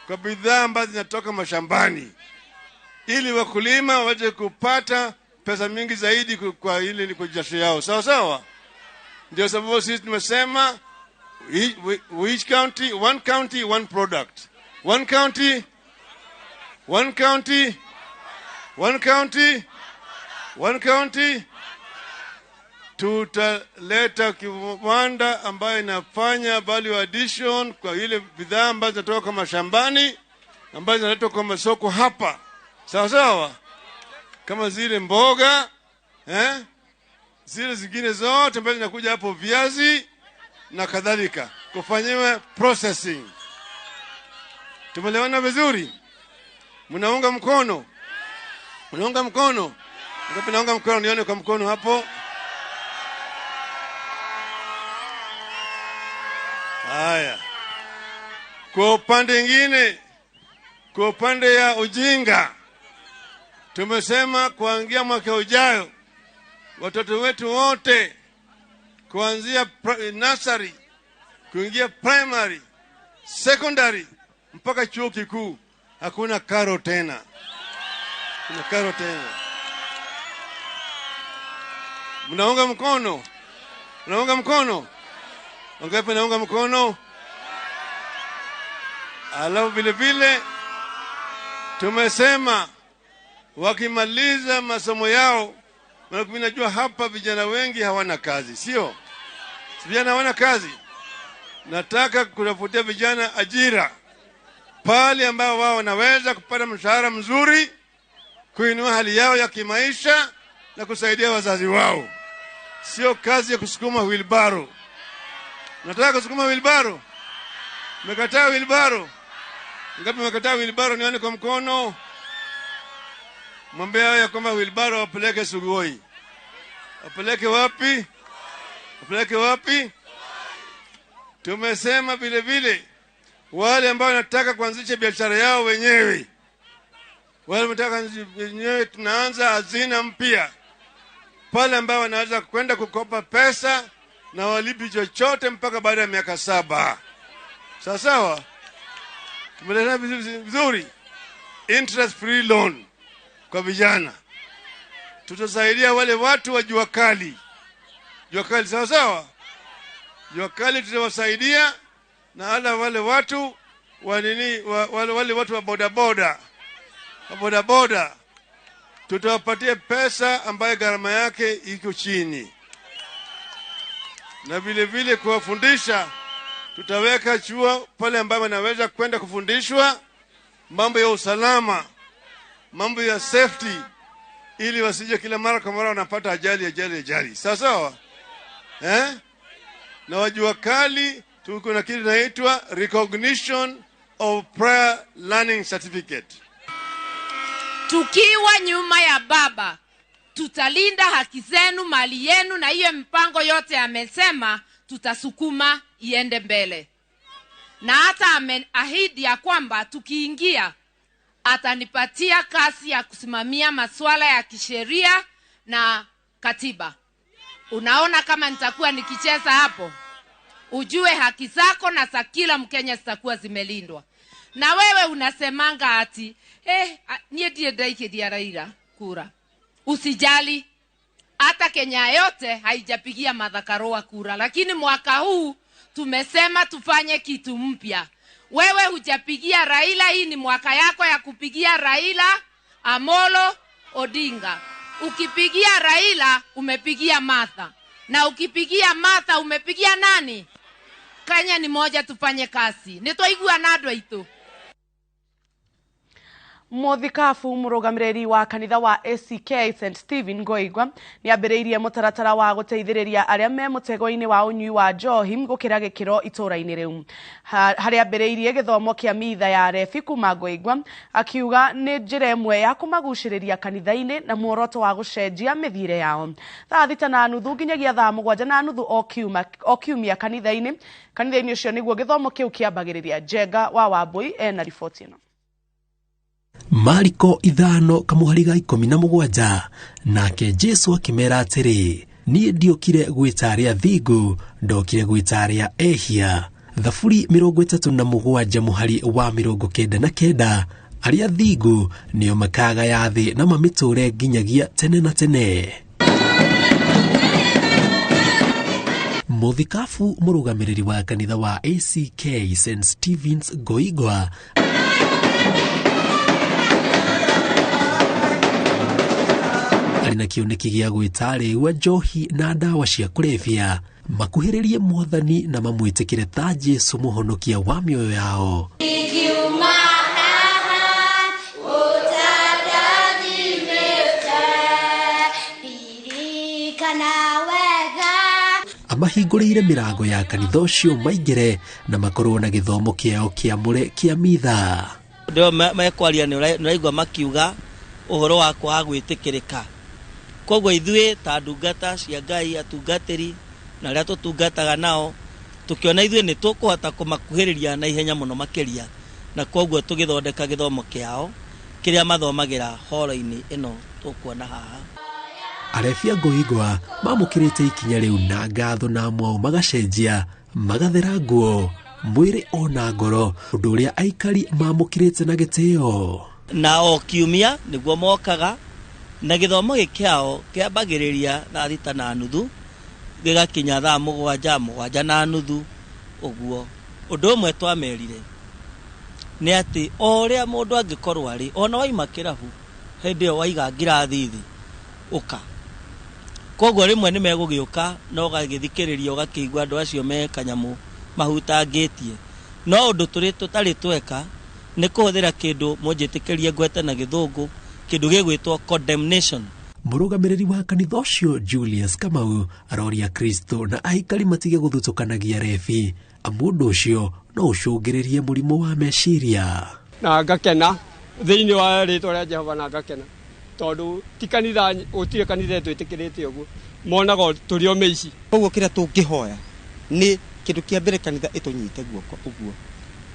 kwa bidhaa ambazo zinatoka mashambani, ili wakulima waweze kupata pesa mingi zaidi kwa ile ni kwa jasho yao. Sawa sawa? Ndio sababu sisi tumesema each county, one product. One county, one county, one county, one county. Tutaleta kiwanda ambayo inafanya value addition kwa ile bidhaa ambazo zinatoka kwa mashambani, ambazo zinaletwa kwa masoko hapa. Sawa sawa? Kama zile mboga, zile zingine zote ambazo zinakuja hapo, viazi na kadhalika, kufanyiwa processing. Tumeelewana vizuri? Mnaunga mkono? Mnaunga mkono? Ngapi naunga mkono? Nione kwa mkono hapo. Haya. Kwa upande mwingine, kwa upande ya ujinga, tumesema kuanzia mwaka ujao watoto wetu wote kuanzia nursery kuingia primary, secondary mpaka chuo kikuu hakuna karo tena. Kuna karo tena. Mnaunga mkono? Mnaunga mkono? Wangapi naunga mkono? Alafu vile vile tumesema wakimaliza masomo yao, najua hapa vijana wengi hawana kazi, sio? Vijana hawana kazi. Nataka kutafutia vijana ajira pale ambao wao wanaweza kupata mshahara mzuri, kuinua hali yao ya kimaisha na kusaidia wazazi wao. Sio kazi ya kusukuma wheelbarrow. Nataka kusukuma wheelbarrow. Mmekataa wheelbarrow? Ngapi mmekataa wheelbarrow? Nione kwa mkono. Mwambie ya kwamba wheelbarrow wapeleke Sugoi. Wapeleke wapi? Wapeleke wapi? Tumesema vile vile wale ambao wanataka kuanzisha biashara yao wenyewe, wale wanataka wenyewe, tunaanza hazina mpya pale ambao wanaweza kwenda kukopa pesa na walipi chochote mpaka baada ya miaka 7. Sawa sawa? Tumeleta vizuri interest free loan kwa vijana. Tutasaidia wale watu wa jua kali. Jua kali, sawa sawa? Jua kali tutawasaidia, na wale watu wa nini, wale watu wa bodaboda. Wa bodaboda tutawapatia pesa ambayo gharama yake iko chini. Na vile vile kuwafundisha, tutaweka chuo pale ambapo wanaweza kwenda kufundishwa mambo ya usalama, mambo ya safety, ili wasije kila mara kwa mara wanapata ajali. Sawa sawa? Na wajua kali tuko na kitu inaitwa recognition of prior learning certificate. Tukiwa nyuma ya baba, tutalinda haki zenu, mali yenu, na hiyo mpango yote amesema tutasukuma iende mbele. Na hata ameahidi ya kwamba tukiingia atanipatia kasi ya kusimamia masuala ya kisheria na katiba. Unaona kama nitakuwa nikicheza hapo, ujue haki zako na za kila Mkenya zitakuwa zimelindwa. Na wewe unasemanga ati niye ndaikedia Raila kura. Usijali, hata Kenya yote haijapigia Martha Karua kura, lakini mwaka huu tumesema tufanye kitu mpya. Wewe hujapigia Raila, hii ni mwaka yako ya kupigia Raila Amolo Odinga. Ukipigia Raila umepigia Martha, na ukipigia Martha umepigia nani? Kenya ni moja, tufanye kazi. Nitoigua nadwa ito. Muthikabu murugamiriri wa kanitha wa ACK St Stephen Ngoigwa ni ambiriirie mutaratara wa guteithiriria aria me mutego-ini wa unyui wa njohi gukira gikiro itura-ini riu. Hari ambiriirie githomo kia mitha ya refi kuma Ngoigwa akiuga ni njira imwe ya kumaguciriria kanitha-ini na muoroto wa gucenjia mithire yao. Thaa 6:30 nginyagia thaa 7:30 o kiumia kanitha-ini ucio niguo githomo kiu kiambagiriria. Jenga wa Wambui ena riboti ino. Mariko 5:17 nake Jesu akimera atiri nie ndiokire gwita aria thingu ndokire gwita aria ehia. Thaburi 37 muhari wa 99 aria thingu nio makaga ya thi na mamiture nginyagia tene na tene. Muthikabu murugamiriri wa kanitha wa ACK St Stephen's Ngoigwa na kioneki gia gwitari wa njohi na ndawa cia kulevya makuhiririe mwathani na mamwitikire ta Jesu muhonokia wa mioyo yao. Amahingũrĩire mirango ya kanitha ũcio maingire na makorwo na githomo kiao kiamure kia mitha. Ndio mekwaria nĩũraigua makiuga ũhoro wa kwaga gwĩtĩkĩrĩka. Koguo ithuĩ ta ndungata cia Ngai atungatĩri na arĩa tũtungataga nao tukiona ithuĩ nĩ tũkũhota kũmakuhĩrĩria na ihenya mũno makĩria, na koguo tũgĩthondeka gĩthomo kĩao kĩrĩa mathomagĩra horo-inĩ ĩno tũkuona haha. Arefia Ngoigwa mamũkĩrĩte ikinya rĩu na ngatho na mwao magacenjia magathera nguo mwĩrĩ ona ngoro, ũndũ ũrĩa aikari mamũkĩrĩte na gĩtĩo. Na o kiumia nĩguo mokaga na githomo gĩkĩao kĩambagĩrĩria thaa 6:30 gĩgakinya thaa 7:30 ũguo. Ũndũ ũmwe twamerire nĩ atĩ o ũrĩa mũndũ angĩkorwo arĩ, ona waima kĩrabu hĩndĩ ĩyo waiga ngirathi thĩ ũka. Koguo rĩmwe nĩ megũgĩũka na ũgagĩthikĩrĩria ũgakĩigua andũ acio me kanyamũ mahutangĩtie. No ũndũ tũtarĩ tweka nĩ kũhũthĩra kĩndũ mũnjĩtĩkĩrie ngwete na gĩthũngũ, kĩndũ gĩgwĩtwo condemnation. Mũrũgamĩrĩri wa kanitha ũcio Julius Kamau aroria Kristo na aikari matige gũthutũkanagia refi, mũndũ ũcio no ũcũngĩrĩrie mũrimũ wa meciria. Na ngakena thĩinĩ wa rĩtwa rĩa Jehova, na ngakena tondũ ti kanitha ũtirĩ kanitha twĩtĩkĩrĩte ũguo, monaga tũrĩ o meici. Koguo kĩrĩa tũngĩhoya nĩ kĩndũ kĩa mbere kanitha ĩtũnyite guoko ũguo.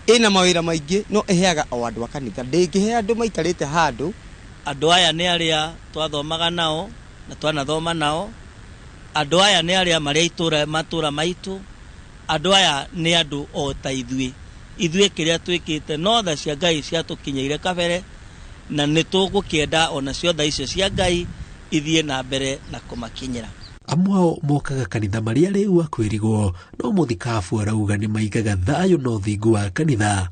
Ĩna mawĩra maingĩ no ĩheaga o andũ a kanitha, ndĩngĩhe andũ maikarĩte handũ. Andũ aya nĩ arĩa twathomaga nao na twanathoma nao. Andũ aya nĩ arĩa marĩa matũra maitũ. Andũ aya nĩ andũ o ta ithuĩ. Ithuĩ kĩrĩa twĩkĩte no tha cia Ngai ciatũkinyĩire kabere, na nĩ tũgũkĩenda ona cio tha icio cia Ngai ithiĩ na mbere na kũmakinyĩra. Amwao mokaga kanitha marĩa rĩu akwĩrigwo, no Muthikabu arauga nĩ maigaga thayũ na ũthingu wa kanitha.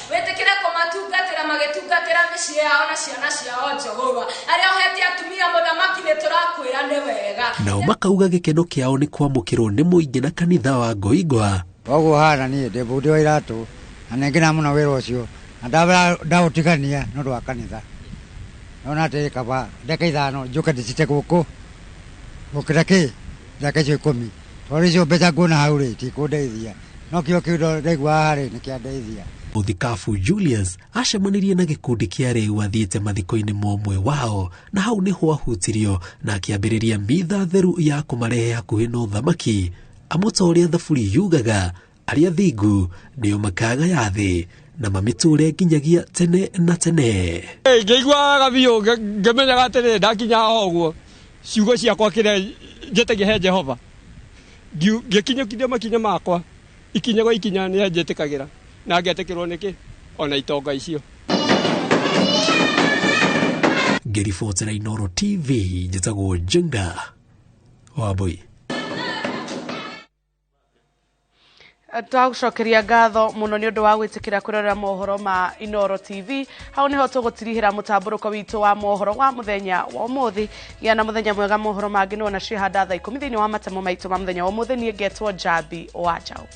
Wĩtĩkĩre kũmatungatĩra magĩtungatĩra mĩciĩ yao na ciana ciao Jehova. Arĩa ohetie atumia mũthamaki nĩ tũrakwĩra nĩ wega. Nao makauga gĩkeno kĩao nĩ kwamũkĩrwo nĩ mũingĩ na kanitha wa Ngoigwa. Ũguo hana niĩ ndĩ bundi wa iratũ na nĩngena mũno wĩra ũcio na ndaũtigania nĩ ũndũ wa kanitha. Nona atĩ kaba ndeka 5 njũke ndĩcite gũkũ gũkĩra kĩ ndeka icio 10 tondũ icio mbeca nguona hau rĩ tikũndeithia, no kĩo kĩndũ ndaigua harĩ nĩ kĩandeithia. Muthikabu Julius acemanirie na gĩkundi kĩa rĩu athiĩte mathiko-inĩ momwe wao, na hau nĩho ahutirio na akĩambĩrĩria mitha theru ya kũmarehe hakuhĩ na ũthamaki. Amũtoria thaburi yugaga arĩa thingu nĩo makaga ya thĩ na mamĩture nginyagia tene na tene. Ngĩiguaga biũ ngĩmenyaga atĩrĩ ndakinya ũguo ciugo ciakwa kĩrĩa njĩtagia he Jehova ngĩkinyũkithia makinya makwa ikinya gwa ikinya nĩ njĩtĩkagĩra na ngetĩkĩrwo nĩkĩ ona itonga icio. Ngĩribotera Inooro TV njĩtagwo Jenga Wambui. Twagucokeria ngatho muno nĩ ũndũ wa gwĩtĩkĩra kwĩrorera mohoro ma Inooro TV. Hau nĩho tũgũtirihĩra mũtambũrũko witũ wa mohoro wa mũthenya wa ũmũthĩ. Gĩa na mũthenya mwega. Mohoro mangĩ no nacio handa thaa 10 thĩinĩ wa matemo maitũ ma mũthenya wa ũmũthĩ. Niĩ ngetwo Jabi Wajau.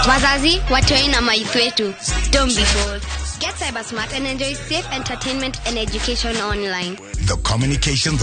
Wazazi, watoi na maithu wetu. Don't be bold. Get cyber smart and enjoy safe entertainment and education online. The Communications